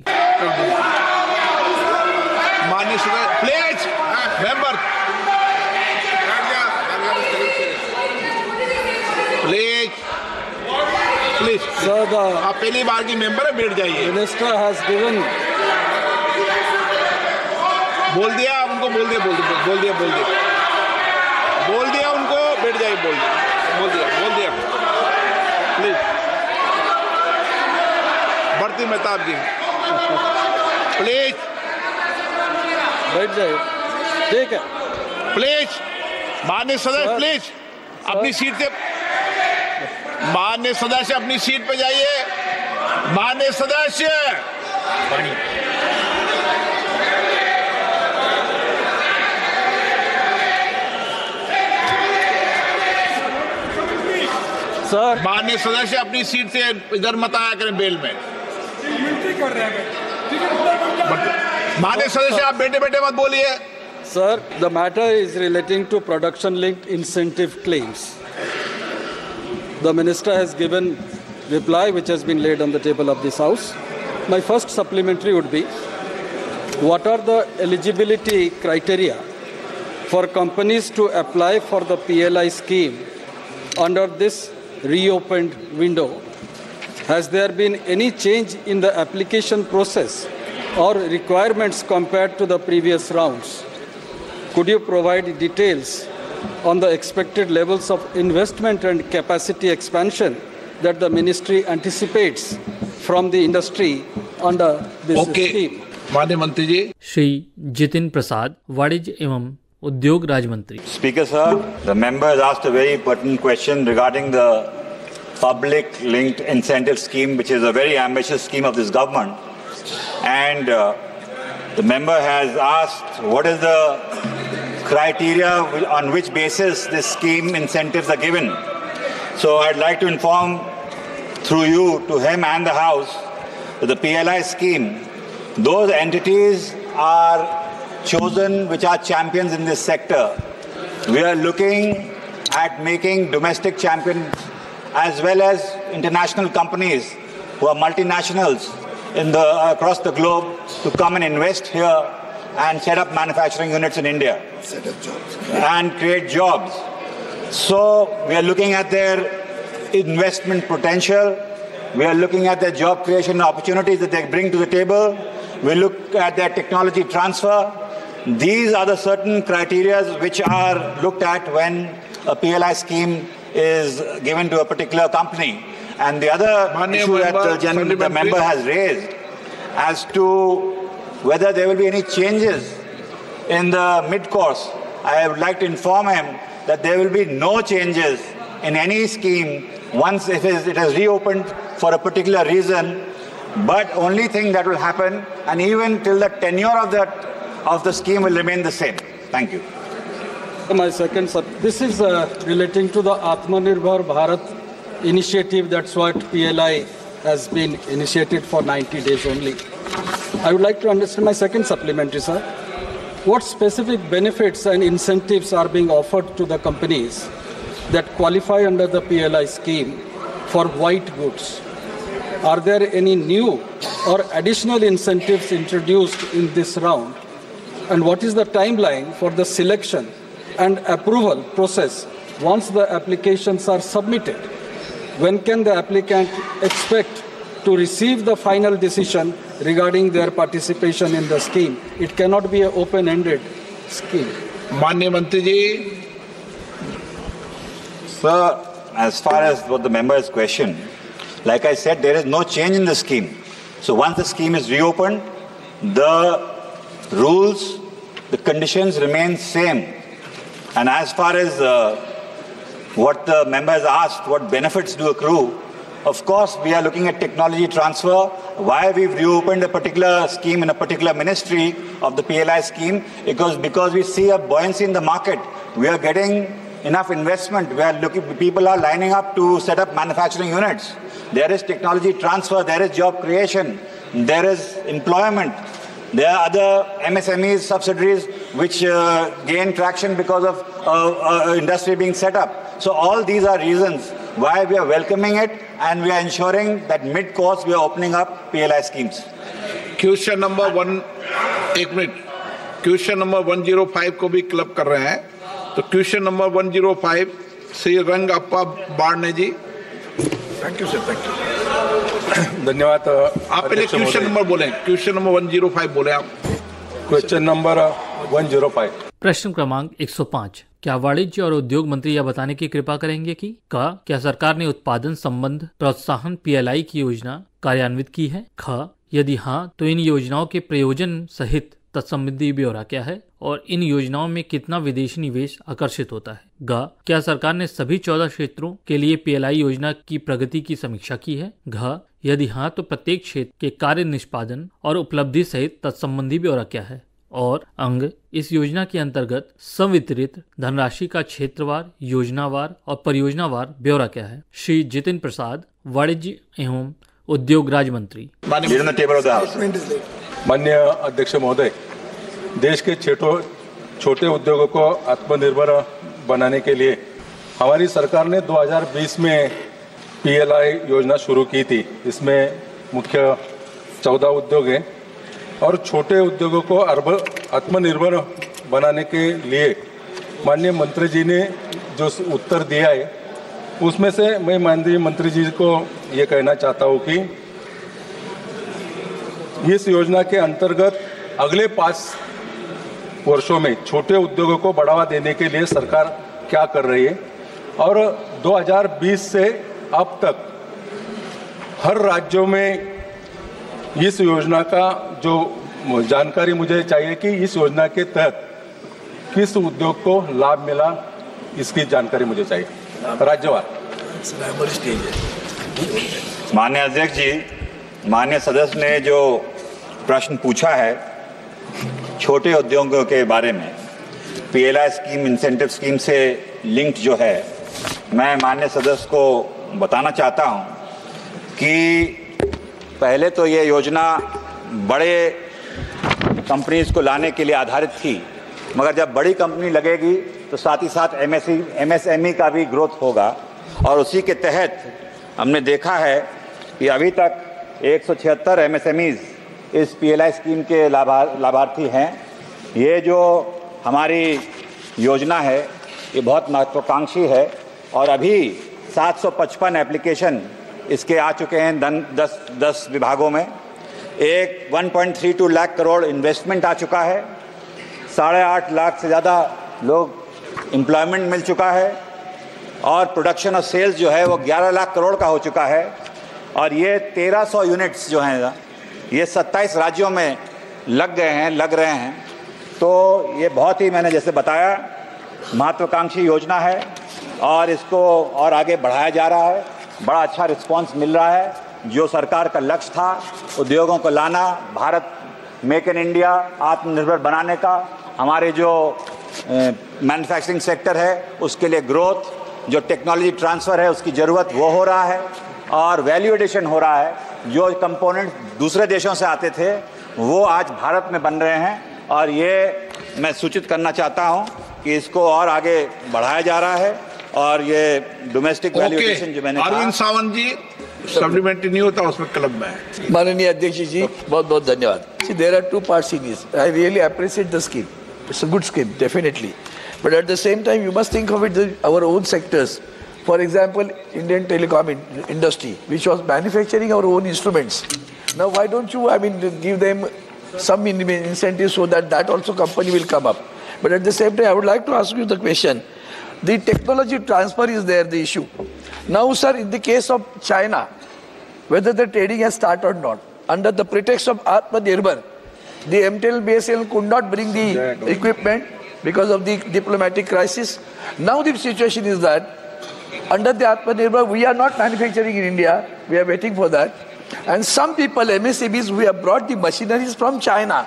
माननीय प्लीज मेंबर प्लीज सर, आप पहली बार की मेंबर है, बैठ जाइए। मिनिस्टर हैज गिवन, बोल दिया उनको, बोल दिया उनको, बैठ जाइए, बोल दिया प्लीज। भर्तृहरि प्रताप जी प्लीज बैठ जाइए, ठीक है प्लीज। माननीय सदस्य प्लीज अपनी सीट से, माननीय सदस्य अपनी सीट पे जाइए। माननीय सदस्य सर, माननीय सदस्य अपनी सीट से इधर मत आया करें बेल में। माननीय सदस्य आप बैठे बैठे मत बोलिए। Sir, the matter is relating to production-linked incentive claims. The Minister has given reply which has been laid on the table of this House. My first supplementary would be, what are the eligibility criteria for companies to apply for the PLI scheme under this reopened window? Has there been any change in the application process or requirements compared to the previous rounds? Could you provide details on the expected levels of investment and capacity expansion that the ministry anticipates from the industry under this scheme? माननीय मंत्री जी। श्री जितिन प्रसाद, वाणिज्य एवं उद्योग राज्य मंत्री। Speaker sir, the member has asked a very pertinent question regarding the public linked incentive scheme, which is a very ambitious scheme of this government, and the member has asked what is the criteria on which basis this scheme incentives are given. So I'd like to inform through you to him and the House that the PLI scheme, those entities are chosen which are champions in this sector. We are looking at making domestic champions as well as international companies who are multinationals across the globe to come and invest here and set up manufacturing units in India and create jobs. So we are looking at their investment potential. We are looking at their job creation opportunities that they bring to the table. We look at their technology transfer. These are the certain criteria which are looked at when a PLI scheme is given to a particular company. And the other issue that the member has raised as to whether there will be any changes in the mid-course, I would like to inform him that there will be no changes in any scheme once it is reopened for a particular reason, but only thing that will happen, and even till the tenure of the scheme will remain the same. Thank you. My second, this is relating to the Atmanirbhar Bharat initiative. That's what PLI has been initiated for 90 days only. I would like to understand my second supplementary, sir. What specific benefits and incentives are being offered to the companies that qualify under the PLI scheme for white goods? Are there any new or additional incentives introduced in this round? And what is the timeline for the selection and approval process once the applications are submitted? When can the applicant expect to receive the final decision regarding their participation in the scheme? It cannot be an open-ended scheme. माननीय मंत्री जी। Sir, as far as what the member's question, like I said, there is no change in the scheme. So once the scheme is reopened, the rules, the conditions remain same. And as far as what the members asked, what benefits do accrue, of course, we are looking at technology transfer. Why we've reopened a particular scheme in a particular ministry of the PLI scheme? Because we see a buoyancy in the market. We are getting enough investment. We are looking, people are lining up to set up manufacturing units. There is technology transfer. There is job creation. There is employment. There are other MSMEs, subsidiaries, which gain traction because of industry being set up. So all these are reasons why we are welcoming it, and we are ensuring that mid-course we are opening up PLI schemes. Question number 105 को भी club कर रहे हैं, तो question number 105 Shri Rangappa Barne ji. Thank you sir, thank you, धन्यवाद। आप पहले question number बोलें, क्वेश्चन नंबर 105 बोले आप। Question number 105। प्रश्न क्रमांक 105, क्या वाणिज्य और उद्योग मंत्री यह बताने की कृपा करेंगे कि क्या सरकार ने उत्पादन संबंध प्रोत्साहन PLI की योजना कार्यान्वित की है? यदि हाँ, तो इन योजनाओं के प्रयोजन सहित तत्संबंधी ब्यौरा क्या है और इन योजनाओं में कितना विदेशी निवेश आकर्षित होता है? क्या सरकार ने सभी 14 क्षेत्रों के लिए PLI योजना की प्रगति की समीक्षा की है? यदि हाँ, तो प्रत्येक क्षेत्र के कार्य निष्पादन और उपलब्धि सहित तत्संबंधी ब्यौरा क्या है? और इस योजना के अंतर्गत संवितरित धनराशि का क्षेत्रवार, योजनावार और परियोजनावार ब्यौरा क्या है? श्री जितिन प्रसाद, वाणिज्य एवं उद्योग राज्य मंत्री। माननीय अध्यक्ष महोदय, देश के छोटे उद्योगों को आत्मनिर्भर बनाने के लिए हमारी सरकार ने 2020 में PLI योजना शुरू की थी। इसमें मुख्य 14 उद्योग हैं और छोटे उद्योगों को आत्मनिर्भर बनाने के लिए माननीय मंत्री जी ने जो उत्तर दिया है, उसमें से मैं माननीय मंत्री जी को ये कहना चाहता हूँ कि इस योजना के अंतर्गत अगले 5 वर्षों में छोटे उद्योगों को बढ़ावा देने के लिए सरकार क्या कर रही है, और 2020 से अब तक हर राज्यों में इस योजना का जो जानकारी मुझे चाहिए कि इस योजना के तहत किस उद्योग को लाभ मिला, इसकी जानकारी मुझे चाहिए राज्यवार। माननीय अध्यक्ष जी, माननीय सदस्य ने जो प्रश्न पूछा है छोटे उद्योगों के बारे में, PLI स्कीम, इंसेंटिव स्कीम से लिंक्ड जो है, मैं माननीय सदस्य को बताना चाहता हूं कि पहले तो ये योजना बड़े कंपनीज को लाने के लिए आधारित थी, मगर जब बड़ी कंपनी लगेगी तो साथ ही साथ MSME का भी ग्रोथ होगा, और उसी के तहत हमने देखा है कि अभी तक 176 MSMEs इस PLI स्कीम के लाभार्थी हैं। ये जो हमारी योजना है ये बहुत महत्वाकांक्षी है, और अभी 755 एप्लीकेशन इसके आ चुके हैं 10 विभागों में। 1.32 लाख करोड़ इन्वेस्टमेंट आ चुका है, 8.5 लाख से ज़्यादा लोग एम्प्लॉयमेंट मिल चुका है, और प्रोडक्शन और सेल्स जो है वो 11 लाख करोड़ का हो चुका है। और ये 1300 यूनिट्स जो हैं ये 27 राज्यों में लग रहे हैं। तो ये बहुत ही, मैंने जैसे बताया, महत्वाकांक्षी योजना है और इसको और आगे बढ़ाया जा रहा है। बड़ा अच्छा रिस्पांस मिल रहा है। जो सरकार का लक्ष्य था उद्योगों को लाना, भारत मेक इन इंडिया, आत्मनिर्भर बनाने का, हमारे जो मैन्युफैक्चरिंग सेक्टर है उसके लिए ग्रोथ, जो टेक्नोलॉजी ट्रांसफ़र है उसकी ज़रूरत वो हो रहा है, और वैल्यू एडिशन हो रहा है। जो कंपोनेंट दूसरे देशों से आते थे वो आज भारत में बन रहे हैं, और ये मैं सूचित करना चाहता हूं कि इसको और आगे बढ़ाया जा रहा है। और ये डोमेस्टिक वैल्यू एडिशन जो मैंने अरविंद सावंत जी, सप्लीमेंट्री नहीं होता उसमें क्लब में है। माननीय अध्यक्ष जी, बहुत बहुत धन्यवाद। See, there are two parts in this. I really appreciate the scheme. It's a good scheme, definitely. But at the same time, you must think of it our own sectors. For example, Indian telecom industry, which was manufacturing our own instruments. Now, why don't you, give them some incentives so that also company will come up. But at the same time, I would like to ask you the question. The technology transfer is there, the issue. Now, sir, in the case of China, whether the trading has started or not, under the pretext of Atmanirbhar, the MTL BSL could not bring the equipment because of the diplomatic crisis. Now the situation is that under the Atmanirbhar, we are not manufacturing in India. We are waiting for that. And some people, MSCBs, we have brought the machineries from China.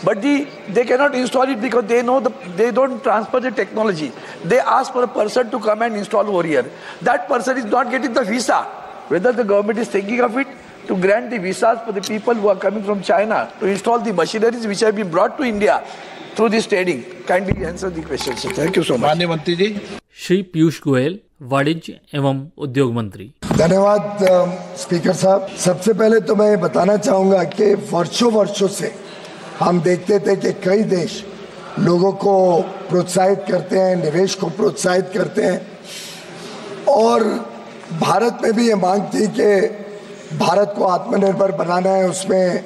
But they cannot install it because they know they don't transfer the technology. They ask for a person to come and install over here. That person is not getting the visa. Whether the government is thinking of it to grant the visas for the people who are coming from China to install the machineries which have been brought to India through this trading. Kindly answer the question, sir. Thank you so much. माननीय मंत्री जी। श्री पीयूष गोयल, वाणिज्य एवं उद्योग मंत्री। धन्यवाद speaker साहब। सबसे पहले तो मैं बताना चाहूँगा कि वर्षों से हम देखते थे कि कई देश लोगों को प्रोत्साहित करते हैं, निवेश को प्रोत्साहित करते हैं, और भारत में भी ये मांग थी कि भारत को आत्मनिर्भर बनाना है। उसमें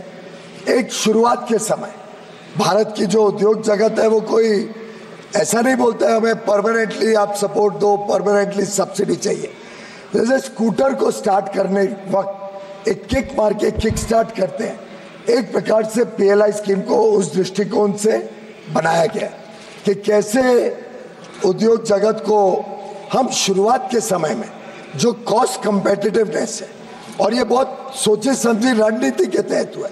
एक शुरुआत के समय भारत की जो उद्योग जगत है वो कोई ऐसा नहीं बोलता है हमें परमानेंटली आप सपोर्ट दो, परमानेंटली सब्सिडी चाहिए। जैसे स्कूटर को स्टार्ट करने वक्त एक किक मार के किक स्टार्ट करते हैं, एक प्रकार से पीएलआई स्कीम को उस दृष्टिकोण से बनाया गया कि कैसे उद्योग जगत को हम शुरुआत के समय में जो कॉस्ट कम्पेटिटिवनेस है, और ये बहुत सोचे समझी रणनीति के तहत हुआ।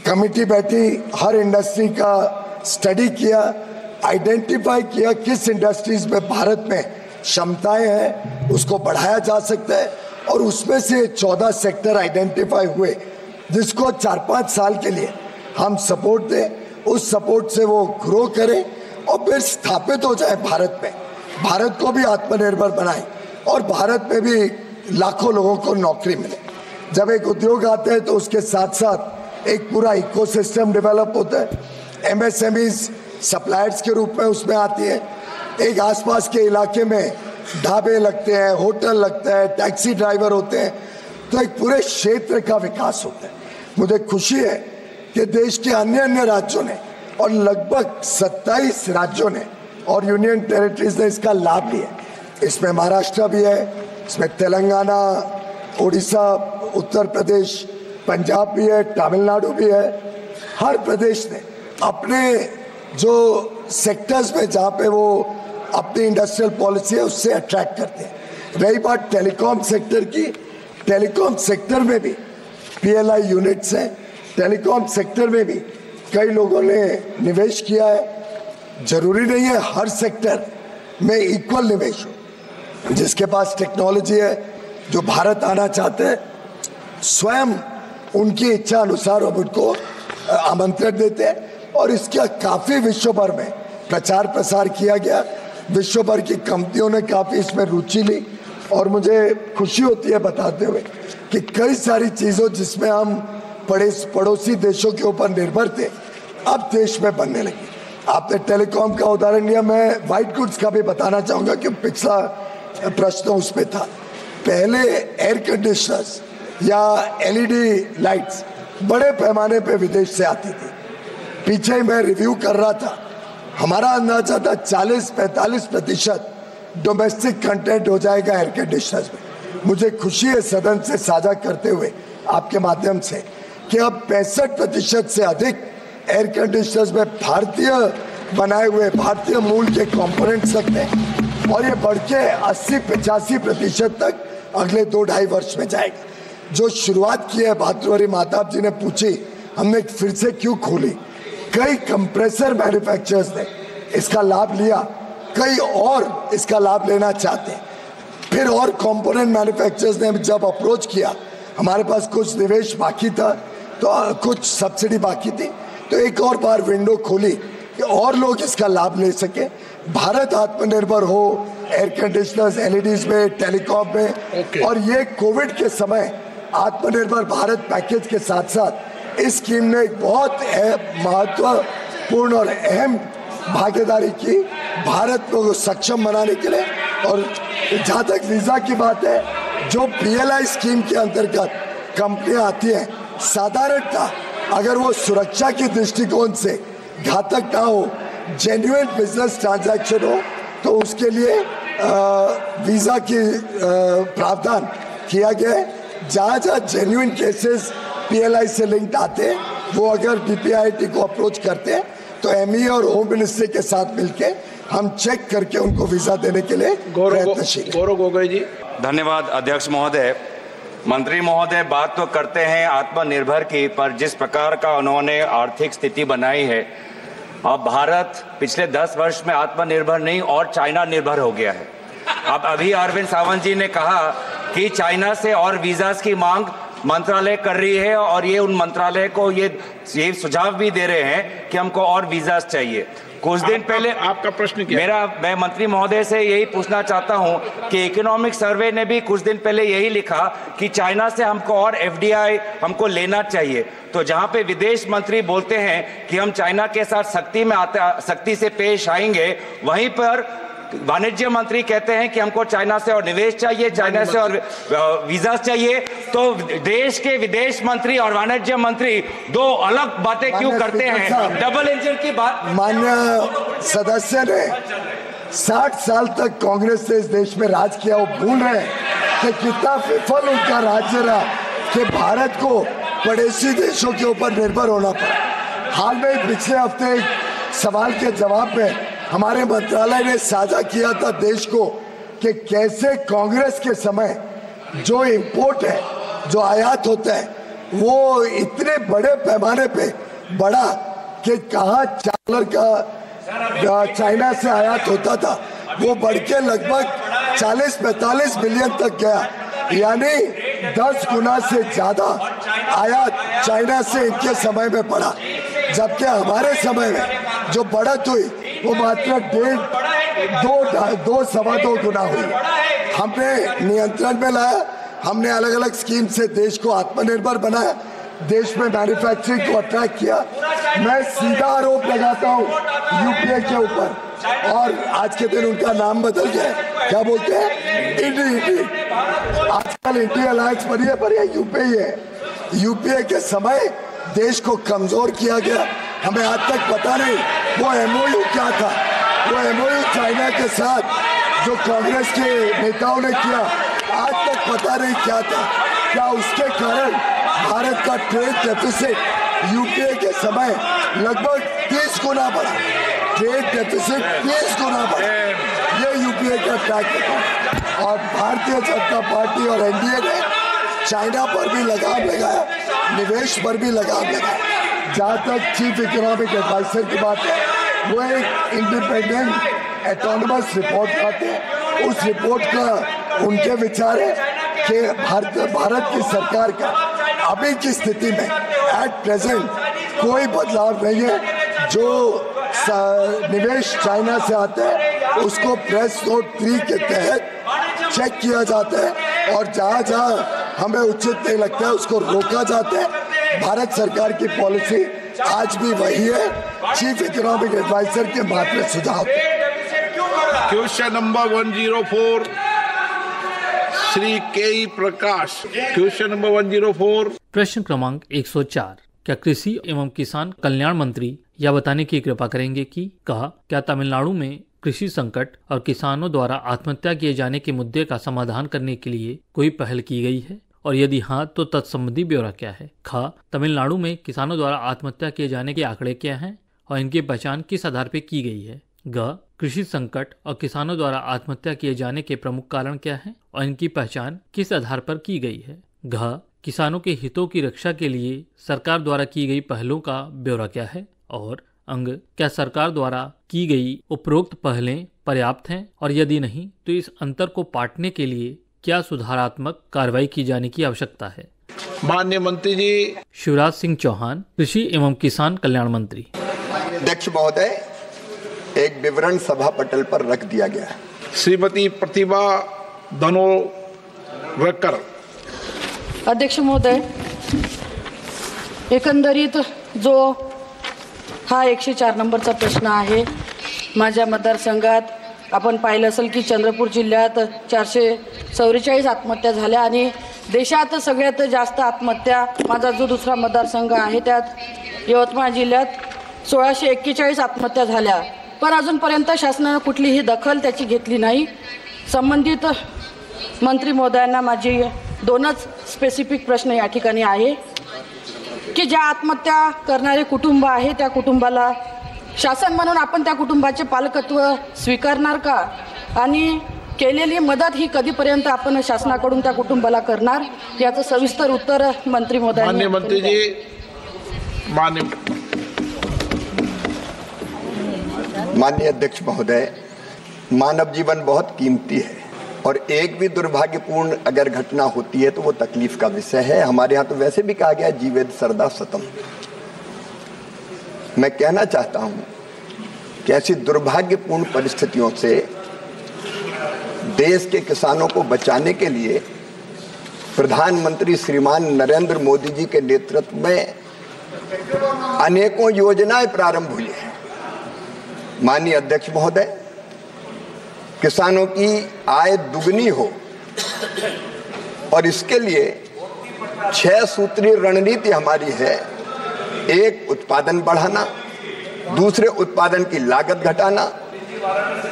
कमेटी बैठी, हर इंडस्ट्री का स्टडी किया, आइडेंटिफाई किया किस इंडस्ट्रीज में भारत में क्षमताएं हैं, उसको बढ़ाया जा सकता है, और उसमें से 14 सेक्टर आइडेंटिफाई हुए जिसको 4-5 साल के लिए हम सपोर्ट दें। उस सपोर्ट से वो ग्रो करें और फिर स्थापित हो जाए भारत में, भारत को भी आत्मनिर्भर बनाए और भारत में भी लाखों लोगों को नौकरी मिले। जब एक उद्योग आता है तो उसके साथ साथ एक पूरा इकोसिस्टम डेवलप होता है। एमएसएमईज सप्लायर्स के रूप में उसमें आती है। एक आसपास के इलाके में ढाबे लगते हैं, होटल लगता है, टैक्सी ड्राइवर होते हैं, तो एक पूरे क्षेत्र का विकास होता है। मुझे खुशी है कि देश के अन्य राज्यों ने और लगभग 27 राज्यों ने और यूनियन टेरिटरीज ने इसका लाभ लिया। इसमें महाराष्ट्र भी है, इसमें तेलंगाना, उड़ीसा, उत्तर प्रदेश, पंजाब भी है, तमिलनाडु भी है। हर प्रदेश ने अपने जो सेक्टर्स में जहाँ पे वो अपनी इंडस्ट्रियल पॉलिसी है उससे अट्रैक्ट करते हैं। रही बात टेलीकॉम सेक्टर की, टेलीकॉम सेक्टर में भी पीएलआई यूनिट्स हैं। टेलीकॉम सेक्टर में भी कई लोगों ने निवेश किया है। जरूरी नहीं है हर सेक्टर में इक्वल निवेश हो। जिसके पास टेक्नोलॉजी है, जो भारत आना चाहते हैं, स्वयं उनकी इच्छा अनुसार हम उनको आमंत्रण देते हैं, और इसका काफ़ी विश्व भर में प्रचार प्रसार किया गया। विश्व भर की कंपनियों ने काफ़ी इसमें रुचि ली, और मुझे खुशी होती है बताते हुए कि कई सारी चीज़ों जिसमें हम पड़ोसी देशों के ऊपर निर्भर थे, अब देश में बनने लगी। आपने टेलीकॉम का उदाहरण लिया, मैं वाइट गुड्स का भी बताना चाहूँगा कि पिछला प्रश्न उसमें था। पहले एयर कंडीशनर्स या एलईडी लाइट्स बड़े पैमाने पे विदेश से आती थी। पीछे मैं रिव्यू कर रहा था, हमारा अंदाजा था 40-45% डोमेस्टिक कंटेंट हो जाएगा एयर कंडीशनर्स में। मुझे खुशी है सदन से साझा करते हुए आपके माध्यम से कि अब 65% से अधिक एयर कंडीशनर्स में भारतीय बनाए हुए, भारतीय मूल के कंपोनेंट्स लगते हैं, और ये बढ़ के 80-85% तक अगले 2-2.5 वर्ष में जाएगा। जो शुरुआत की है भातृहरि महताब जी ने पूछी, हमने फिर से क्यों खोली। कई कंप्रेसर मैन्युफैक्चरर्स ने इसका लाभ लिया, कई और इसका लाभ लेना चाहते हैं। फिर और कंपोनेंट मैन्युफैक्चरर्स ने जब अप्रोच किया, हमारे पास कुछ निवेश बाकी था तो कुछ सब्सिडी बाकी थी, तो एक और बार विंडो खोली कि और लोग इसका लाभ ले सके, भारत आत्मनिर्भर हो एयर कंडीशनर्स, एलईडीज में, टेलीकॉम में। और ये कोविड के समय आत्मनिर्भर भारत पैकेज के साथ साथ इस स्कीम ने एक बहुत महत्वपूर्ण और अहम भागीदारी की भारत को सक्षम बनाने के लिए। और जहाँ तक वीज़ा की बात है, जो पीएलआई स्कीम के अंतर्गत कंपनियां आती हैं, साधारणतः अगर वो सुरक्षा के दृष्टिकोण से घातक ना हो, जेन्युइन बिजनेस ट्रांजैक्शन हो, तो उसके लिए वीज़ा की प्रावधान किया गया है। जहाँ जहाँ जेन्युइन केसेस PLI से लिंक्ड आते हैं, वो अगर DPIIT को अप्रोच करते हैं तो ME और होम मिनिस्ट्री के साथ मिलके हम चेक करके उनको वीज़ा देने के लिए प्रयत्नशील। गौरव गोगोई जी। धन्यवाद अध्यक्ष महोदय। मंत्री महोदय, बात तो करते हैं आत्मनिर्भर की, पर जिस प्रकार का उन्होंने आर्थिक स्थिति बनाई है, अब भारत पिछले 10 वर्ष में आत्मनिर्भर नहीं और चाइना निर्भर हो गया है। अब अभी अरविंद सावंत जी ने कहा कि चाइना से और वीज़ास की मांग मंत्रालय कर रही है और ये उन मंत्रालय को ये सुझाव भी दे रहे हैं कि हमको और वीज़ास चाहिए। कुछ दिन पहले आपका प्रश्न क्या? मैं मंत्री महोदय से यही पूछना चाहता हूं कि इकोनॉमिक सर्वे ने भी कुछ दिन पहले यही लिखा कि चाइना से हमको और FDI हमको लेना चाहिए। तो जहां पे विदेश मंत्री बोलते हैं कि हम चाइना के साथ सख्ती से पेश आएंगे, वहीं पर वाणिज्य मंत्री कहते हैं कि हमको चाइना से और निवेश चाहिए, चाइना से और वीजा चाहिए। तो देश के विदेश मंत्री और वाणिज्य मंत्री दो अलग बातें क्यों करते हैं? डबल इंजन की बात। माननीय सदस्य ने 60 साल तक कांग्रेस ने इस देश में राज किया, वो भूल रहे हैं कि कितना विफल उनका राज्य रहा कि भारत को पड़ोसी देशों के ऊपर निर्भर होना पड़ा। हाल में पिछले हफ्ते एक सवाल के जवाब में हमारे मंत्रालय ने साझा किया था देश को कि कैसे कांग्रेस के समय जो इंपोर्ट है, जो आयात होता है, वो इतने बड़े पैमाने पे बढ़ा कि कहाँ $4 का चाइना से आयात होता था, वो बढ़ के लगभग 40-45 बिलियन तक गया। यानी 10 गुना से ज्यादा आयात चाइना से इनके समय में बढ़ा, जबकि हमारे समय में जो बढ़त हुई वो मात्र 2-2.25 गुना हुई। हमने नियंत्रण में लाया, हमने अलग अलग स्कीम से देश को आत्मनिर्भर बनाया, देश में मैन्युफैक्चरिंग को अट्रैक्ट किया। मैं सीधा आरोप लगाता हूँ UPA के ऊपर, और आज के दिन उनका नाम बदल गया है, क्या बोलते हैं, इंडी। आजकल इंडी अलायंस बनी है, पर यह UPA है। UPA के समय देश को कमजोर किया गया। हमें आज तक पता नहीं वो MOU क्या था, वो MOU चाइना के साथ जो कांग्रेस के नेताओं ने किया, आज तक पता नहीं क्या था। क्या उसके कारण भारत का ट्रेड डेफिसिट UPA के समय लगभग 30 गुना बढ़ा, ट्रेड डेफिसिट 30 गुना बढ़ा। ये UPA का ट्रैक रिकॉर्ड। और भारतीय जनता पार्टी और NDA ने चाइना पर भी लगाम लगाया, निवेश पर भी लगाम लगाया। जहाँ तक चीफ इकोनॉमिक एडवाइजर की बात है, वो एक इंडिपेंडेंट एटोनमस रिपोर्ट लाते हैं। उस रिपोर्ट का उनके विचार है कि भारत की सरकार का अभी की स्थिति में एट प्रेजेंट कोई बदलाव नहीं है। जो निवेश चाइना से आता है उसको प्रेस नोट 3 के तहत चेक किया जाता है, और जहाँ जहाँ हमें उचित नहीं लगता है उसको रोका जाता है। भारत सरकार की पॉलिसी आज भी वही है, चीफ इकोनॉमिक एडवाइजर के मात्र सुझाव। क्वेश्चन नंबर 104 श्री के प्रकाश। Question number 104। प्रश्न क्रमांक 104। क्या कृषि एवं किसान कल्याण मंत्री यह बताने की कृपा करेंगे कि क्या तमिलनाडु में कृषि संकट और किसानों द्वारा आत्महत्या किए जाने के मुद्दे का समाधान करने के लिए कोई पहल की गई है, और यदि हाँ तो तत्संबंधी ब्यौरा क्या है? तमिलनाडु में किसानों द्वारा आत्महत्या किए जाने के आंकड़े क्या हैं और इनकी पहचान किस आधार पर की गई है? कृषि संकट और किसानों द्वारा आत्महत्या किए जाने के प्रमुख कारण क्या हैं और इनकी पहचान किस आधार पर की गई है? किसानों के हितों की रक्षा के लिए सरकार द्वारा की गई पहलों का ब्यौरा क्या है? और क्या सरकार द्वारा की गई उपरोक्त पहलें पर्याप्त हैं, और यदि नहीं तो इस अंतर को पाटने के लिए क्या सुधारात्मक कार्रवाई की जाने की आवश्यकता है? माननीय मंत्री जी। शिवराज सिंह चौहान, कृषि एवं किसान कल्याण मंत्री। अध्यक्ष महोदय, एक विवरण सभा पटल पर रख दिया गया है। श्रीमती प्रतिभा धनोरकर। अध्यक्ष महोदय, एकंदरीत जो हा 104 नंबरचा प्रश्न आहे, माझ्या मतदारसंघात आपण पाहिलं असेल की चंद्रपूर जिल्ह्यात 444 आत्महत्या झाल्या आणि देशात सगळ्यात जास्त आत्महत्या माझा जो दुसरा मतदारसंघ आहे त्यात यवतमाळ जिल्ह्यात 1641 आत्महत्या झाल्या, पण अजूनपर्यंत शासनाने कुठलीही दखल त्याची घेतली नाही। संबंधित मंत्री महोदयांना माझी दोनच स्पेसिफिक प्रश्न या ठिकाणी आहे की ज्या आत्महत्या करणारे कुटुंब आहे त्या कुटुंबाला शासन म्हणून आपण त्या कुटुंबाचे पालकत्व स्वीकारणार का आणि केलेली मदत ही कधीपर्यंत आपण शासनाकडून त्या कुटुंबाला करणार याचं सविस्तर उत्तर मंत्री महोदयांनी माननीय मंत्री जी माननीय अध्यक्ष महोदय, मानव जीवन बहुत कीमती है और एक भी दुर्भाग्यपूर्ण अगर घटना होती है तो वो तकलीफ का विषय है। हमारे यहाँ तो वैसे भी कहा गया जीवेद सरदा सतम। मैं कहना चाहता हूँ कि ऐसी दुर्भाग्यपूर्ण परिस्थितियों से देश के किसानों को बचाने के लिए प्रधानमंत्री श्रीमान नरेंद्र मोदी जी के नेतृत्व में अनेकों योजनाएं प्रारंभ हुई हैं। माननीय अध्यक्ष महोदय, किसानों की आय दुगनी हो और इसके लिए 6 सूत्रीय रणनीति हमारी है। एक, उत्पादन बढ़ाना, दूसरे, उत्पादन की लागत घटाना,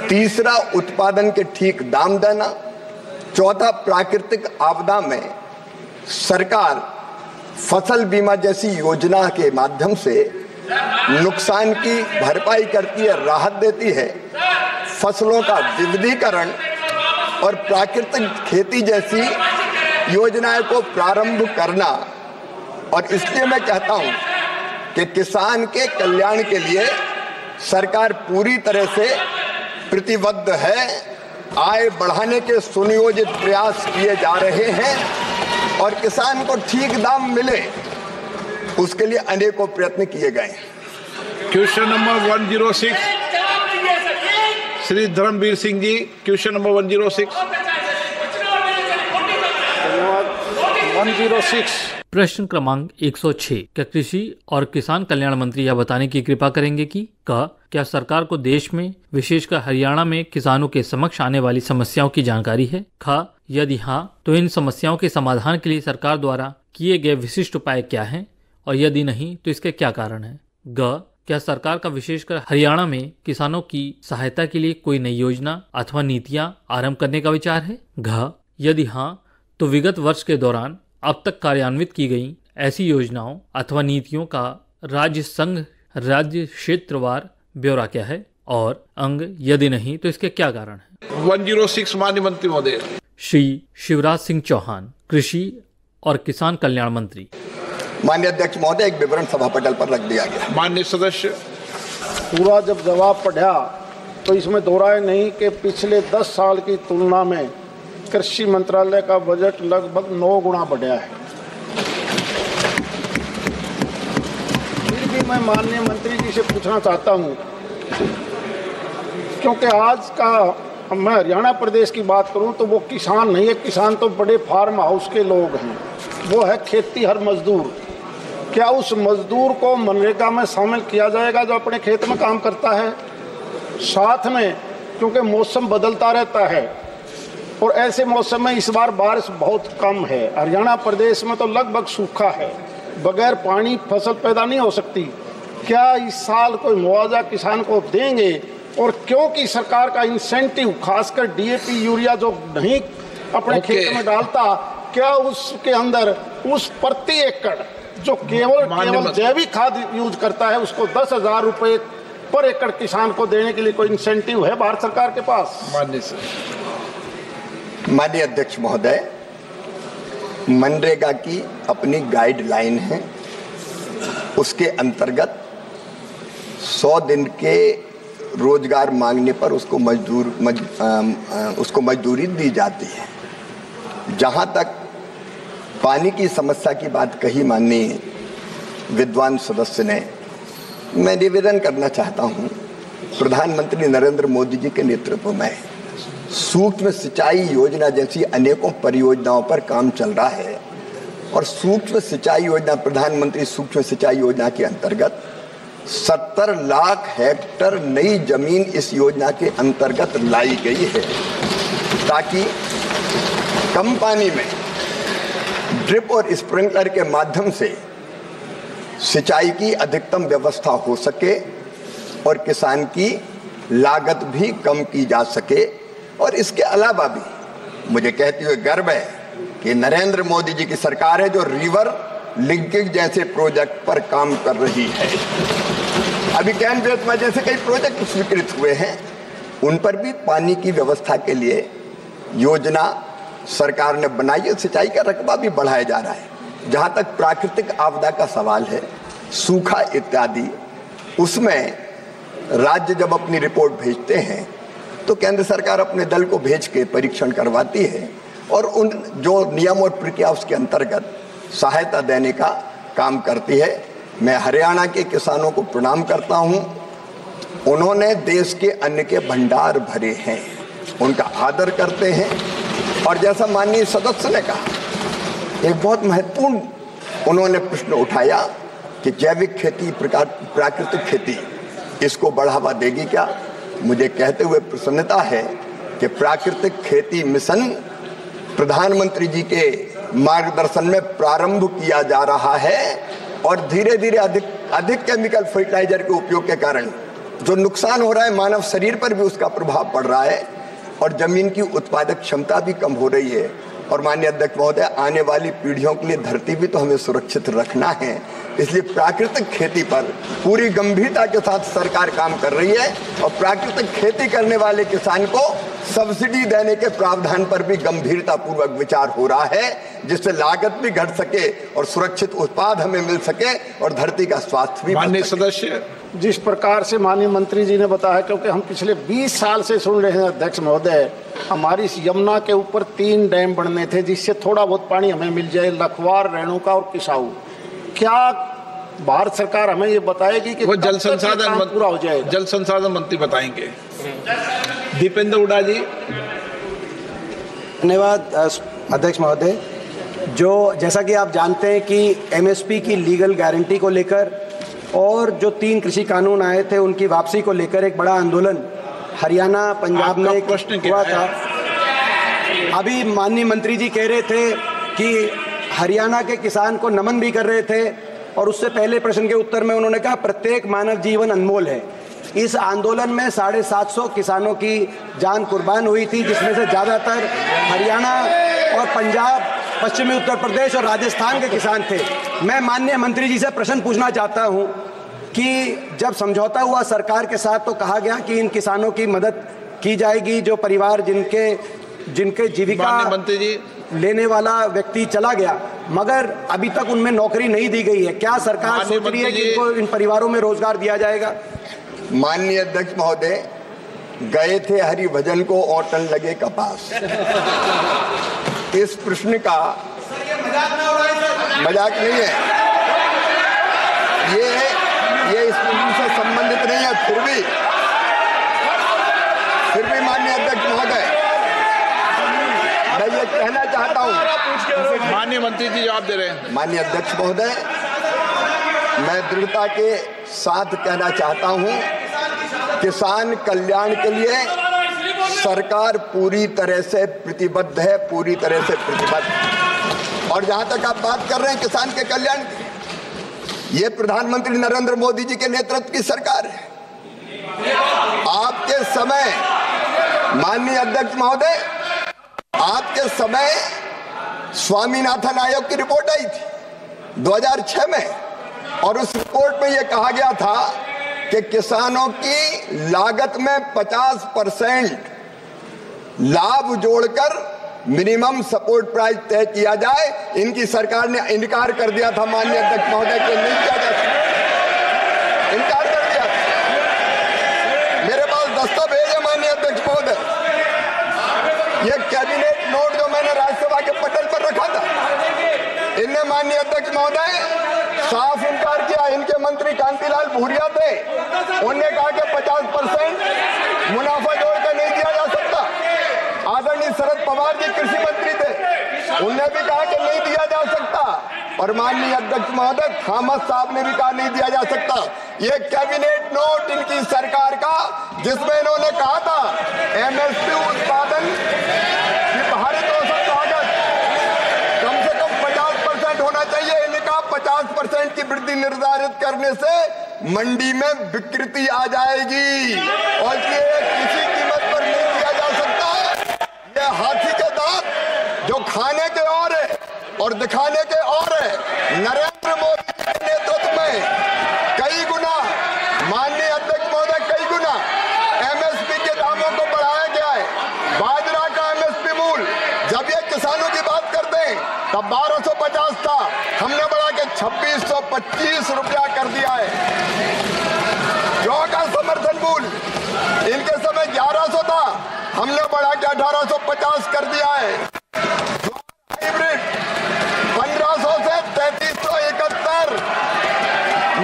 तीसरा, उत्पादन के ठीक दाम देना, चौथा, प्राकृतिक आपदा में सरकार फसल बीमा जैसी योजना के माध्यम से नुकसान की भरपाई करती है, राहत देती है, फसलों का विविधीकरण और प्राकृतिक खेती जैसी योजनाओं को प्रारंभ करना। और इसलिए मैं कहता हूं कि किसान के कल्याण के लिए सरकार पूरी तरह से प्रतिबद्ध है। आय बढ़ाने के सुनियोजित प्रयास किए जा रहे हैं और किसान को ठीक दाम मिले उसके लिए अनेकों प्रयत्न किए गए। Question number 106 Shri Dharmveer Singh ji, question number 106। 106 प्रश्न क्रमांक 106। क्या कृषि और किसान कल्याण मंत्री यह बताने की कृपा करेंगे कि क्या सरकार को देश में विशेषकर हरियाणा में किसानों के समक्ष आने वाली समस्याओं की जानकारी है? यदि हाँ तो इन समस्याओं के समाधान के लिए सरकार द्वारा किए गए विशिष्ट उपाय क्या हैं और यदि नहीं तो इसके क्या कारण हैं? क्या सरकार का विशेषकर हरियाणा में किसानों की सहायता के लिए कोई नई योजना अथवा नीतियां आरंभ करने का विचार है? यदि हाँ तो विगत वर्ष के दौरान अब तक कार्यान्वित की गई ऐसी योजनाओं अथवा नीतियों का राज्य संघ राज्य क्षेत्रवार ब्यौरा क्या है? और यदि नहीं तो इसके क्या कारण है? 106 माननीय मंत्री महोदय। श्री शिवराज सिंह चौहान, कृषि और किसान कल्याण मंत्री। माननीय अध्यक्ष महोदय, एक विवरण सभा पटल पर रख दिया गया। माननीय सदस्य, पूरा जब जवाब पढ़ा तो इसमें दोहराए नहीं कि पिछले 10 साल की तुलना में कृषि मंत्रालय का बजट लगभग 9 गुना बढ़ा है। फिर भी मैं माननीय मंत्री जी से पूछना चाहता हूं, क्योंकि आज का मैं हरियाणा प्रदेश की बात करूं तो वो किसान नहीं है, किसान तो बड़े फार्म हाउस के लोग हैं, वो है खेती हर मजदूर। क्या उस मजदूर को मनरेगा में शामिल किया जाएगा जो अपने खेत में काम करता है? साथ में क्योंकि मौसम बदलता रहता है और ऐसे मौसम में इस बार बारिश बहुत कम है, हरियाणा प्रदेश में तो लगभग सूखा है, बगैर पानी फसल पैदा नहीं हो सकती। क्या इस साल कोई मुआवजा किसान को देंगे? और क्योंकि सरकार का इंसेंटिव खासकर डीएपी यूरिया जो नहीं अपने खेत में डालता, क्या उसके अंदर उस प्रति एकड़ जो केवल जैविक खाद यूज करता है उसको 10,000 रुपए पर एकड़ किसान को देने के लिए कोई इंसेंटिव है भारत सरकार के पास? माननीय अध्यक्ष महोदय, मनरेगा की अपनी गाइडलाइन है, उसके अंतर्गत 100 दिन के रोजगार मांगने पर उसको मजदूरी दी जाती है। जहां तक पानी की समस्या की बात कही माननीय विद्वान सदस्य ने, मैं निवेदन करना चाहता हूं, प्रधानमंत्री नरेंद्र मोदी जी के नेतृत्व में सूक्ष्म सिंचाई योजना जैसी अनेकों परियोजनाओं पर काम चल रहा है और सूक्ष्म सिंचाई योजना, प्रधानमंत्री सूक्ष्म सिंचाई योजना के अंतर्गत 70 लाख हेक्टेयर नई जमीन इस योजना के अंतर्गत लाई गई है ताकि कम पानी में ड्रिप और स्प्रिंकलर के माध्यम से सिंचाई की अधिकतम व्यवस्था हो सके और किसान की लागत भी कम की जा सके और इसके अलावा भी मुझे कहते हुए गर्व है कि नरेंद्र मोदी जी की सरकार है जो रिवर लिंकिंग जैसे प्रोजेक्ट पर काम कर रही है। अभी कैन बेतवा जैसे कई प्रोजेक्ट स्वीकृत हुए हैं, उन पर भी पानी की व्यवस्था के लिए योजना सरकार ने बनाई है। सिंचाई का रकबा भी बढ़ाया जा रहा है। जहां तक प्राकृतिक आपदा का सवाल है, सूखा इत्यादि, उसमें राज्य जब अपनी रिपोर्ट भेजते हैं तो केंद्र सरकार अपने दल को भेज के परीक्षण करवाती है और उन जो नियम और प्रक्रिया उसके अंतर्गत सहायता देने का काम करती है। मैं हरियाणा के किसानों को प्रणाम करता हूं, उन्होंने देश के अन्न के भंडार भरे हैं, उनका आदर करते हैं। और जैसा माननीय सदस्य ने कहा, एक बहुत महत्वपूर्ण उन्होंने प्रश्न उठाया कि जैविक खेती, प्राकृतिक खेती, इसको बढ़ावा देगी क्या। मुझे कहते हुए प्रसन्नता है कि प्राकृतिक खेती मिशन प्रधानमंत्री जी के मार्गदर्शन में प्रारंभ किया जा रहा है और धीरे धीरे अधिक केमिकल फर्टिलाइजर के उपयोग के कारण जो नुकसान हो रहा है मानव शरीर पर भी उसका प्रभाव पड़ रहा है और जमीन की उत्पादक क्षमता भी कम हो रही है। और माननीय अध्यक्ष महोदय, आने वाली पीढ़ियों के लिए धरती भी तो हमें सुरक्षित रखना है, इसलिए प्राकृतिक खेती पर पूरी गंभीरता के साथ सरकार काम कर रही है और प्राकृतिक खेती करने वाले किसान को सब्सिडी देने के प्रावधान पर भी गंभीरता पूर्वक विचार हो रहा है, जिससे लागत भी घट सके और सुरक्षित उत्पाद हमें मिल सके और धरती का स्वास्थ्य भी। माननीय सदस्य, जिस प्रकार से माननीय मंत्री जी ने बताया, क्योंकि हम पिछले 20 साल से सुन रहे हैं अध्यक्ष महोदय, हमारी इस यमुना के ऊपर 3 डैम बनने थे जिससे थोड़ा बहुत पानी हमें मिल जाए, लखवार, रेणुका और किसाऊ। क्या भारत सरकार हमें ये बताएगी कि वो जल संसाधन पूरा हो जाएगा? जल संसाधन मंत्री बताएंगे। दीपेंद्र हुड्डा जी। धन्यवाद अध्यक्ष महोदय। जैसा कि आप जानते हैं कि एमएसपी की लीगल गारंटी को लेकर और जो 3 कृषि कानून आए थे उनकी वापसी को लेकर एक बड़ा आंदोलन हरियाणा, पंजाब में हुआ था। अभी माननीय मंत्री जी कह रहे थे कि हरियाणा के किसान को नमन भी कर रहे थे और उससे पहले प्रश्न के उत्तर में उन्होंने कहा प्रत्येक मानव जीवन अनमोल है। इस आंदोलन में 750 किसानों की जान कुर्बान हुई थी, जिसमें से ज़्यादातर हरियाणा और पंजाब, पश्चिमी उत्तर प्रदेश और राजस्थान के किसान थे। मैं माननीय मंत्री जी से प्रश्न पूछना चाहता हूं कि जब समझौता हुआ सरकार के साथ तो कहा गया कि इन किसानों की मदद की जाएगी, जो परिवार जिनके जीविका मंत्री जी लेने वाला व्यक्ति चला गया, मगर अभी तक उनमें नौकरी नहीं दी गई है। क्या सरकार सोच रही है कि इनको, इन परिवारों में रोजगार दिया जाएगा? माननीय अध्यक्ष महोदय, गए थे हरिभजन को औटन लगे कपास। इस प्रश्न का मजाक नहीं है, ये इस प्रश्न से संबंधित नहीं है। फिर भी माननीय अध्यक्ष महोदय, मैं ये कहना चाहता हूं। माननीय मंत्री जी जवाब दे रहे हैं। माननीय अध्यक्ष महोदय, मैं दृढ़ता के साथ कहना चाहता हूं, किसान कल्याण के लिए सरकार पूरी तरह से प्रतिबद्ध है, पूरी तरह से प्रतिबद्ध। और जहां तक आप बात कर रहे हैं किसान के कल्याण की, ये प्रधानमंत्री नरेंद्र मोदी जी के नेतृत्व की सरकार है। आपके समय, माननीय अध्यक्ष महोदय, आपके समय स्वामीनाथन आयोग की रिपोर्ट आई थी 2006 में, और उस रिपोर्ट में यह कहा गया था कि किसानों की लागत में 50% लाभ जोड़कर मिनिमम सपोर्ट प्राइस तय किया जाए। इनकी सरकार ने इनकार कर दिया था माननीय अध्यक्ष महोदय कि नहीं किया जा सकता, इनकार कर दिया था। मेरे पास दस्तावेज है माननीय अध्यक्ष महोदय, ये कैबिनेट नोट जो मैंने राज्यसभा के पटल पर रखा था, इनने माननीय अध्यक्ष महोदय साफ इनकार किया। इनके मंत्री कांतिलाल भूरिया थे, उन्होंने कहा कि 50% मुनाफा जोड़कर नहीं दिया जा सकता। आदरणीय शरद पवार जी कृषि मंत्री थे, उन्होंने भी कहा कि नहीं दिया जा सकता। और माननीय अध्यक्ष महोदय थॉमस साहब ने भी कहा नहीं दिया जा सकता। ये कैबिनेट नोट इनकी सरकार का, जिसमें इन्होंने कहा था एमएसपी उत्पादन की भारित औसत लागत कम से कम 50% होना चाहिए। इनका 50% की वृद्धि निर्धारित करने से मंडी में विकृति आ जाएगी और ये किसी कीमत पर नहीं दिया जा सकता। हाथी के दांत जो खाने के और है और दिखाने के और है। नरेंद्र मोदी के नेतृत्व में कई गुना, माननीय अध्यक्ष महोदय, कई गुना एमएसपी के दामों को बढ़ाया गया है। बाजरा का एमएसपी मूल्य जब ये किसानों की बात करते हैं तब 1250 था, हमने बढ़ा के 2625 रुपया कर दिया है। जौ का समर्थन मूल्य इनके समय 1100 था, हमने बढ़ा के 1850 कर दिया है। हाइब्रिड 1500 से 3371,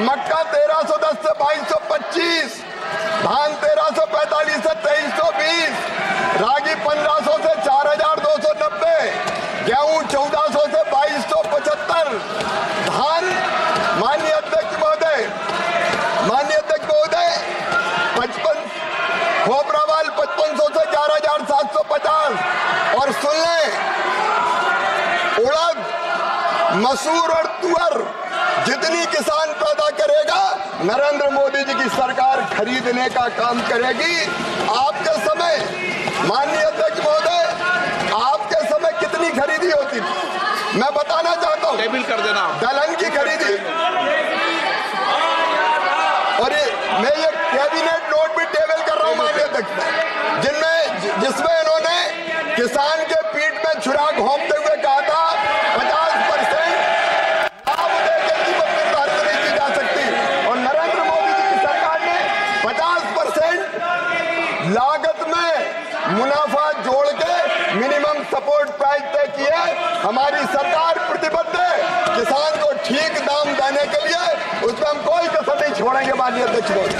मक्का 1310 से 2225, धान 1345 से 2320, रागी 1500 से 4290, गेहूं 1400 से 2275, धान माननीय अध्यक्ष महोदय 55, खोपरावाल 5500 से 11750, और सुन लें उड़द, मसूर और तुअर जितनी किसान पैदा करेगा नरेंद्र मोदी जी की सरकार खरीदने का काम करेगी। आपके समय माननीय अध्यक्ष महोदय, आपके समय कितनी खरीदी होती थी मैं बताना चाहता हूँ। टेबल कर देना, दलहन की खरीदी, और मैं ये कैबिनेट नोट भी टेबल कर रहा हूँ माननीय अध्यक्ष, जिसमें इन्होंने किसान के पीठ में छुरा घोंपते हुए कहा था 50% लाभ देकर कीमत निर्धारित नहीं की जा सकती, और नरेंद्र मोदी जी की सरकार ने 50% लागत में मुनाफा जोड़ के मिनिमम सपोर्ट प्राइस तय किया। हमारी सरकार प्रतिबद्ध है किसान को ठीक दाम देने के लिए, उसमें हम कोई कसर नहीं छोड़ेंगे माननीय अध्यक्ष महोदय।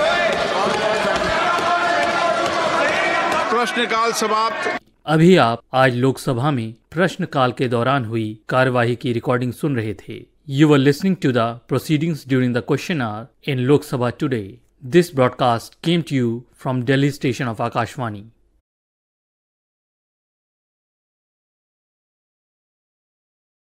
प्रश्नकाल समाप्त। अभी आप आज लोकसभा में प्रश्नकाल के दौरान हुई कार्यवाही की रिकॉर्डिंग सुन रहे थे। You were listening to the proceedings during the question hour in Lok Sabha today. This broadcast came to you from Delhi station of Akashvani.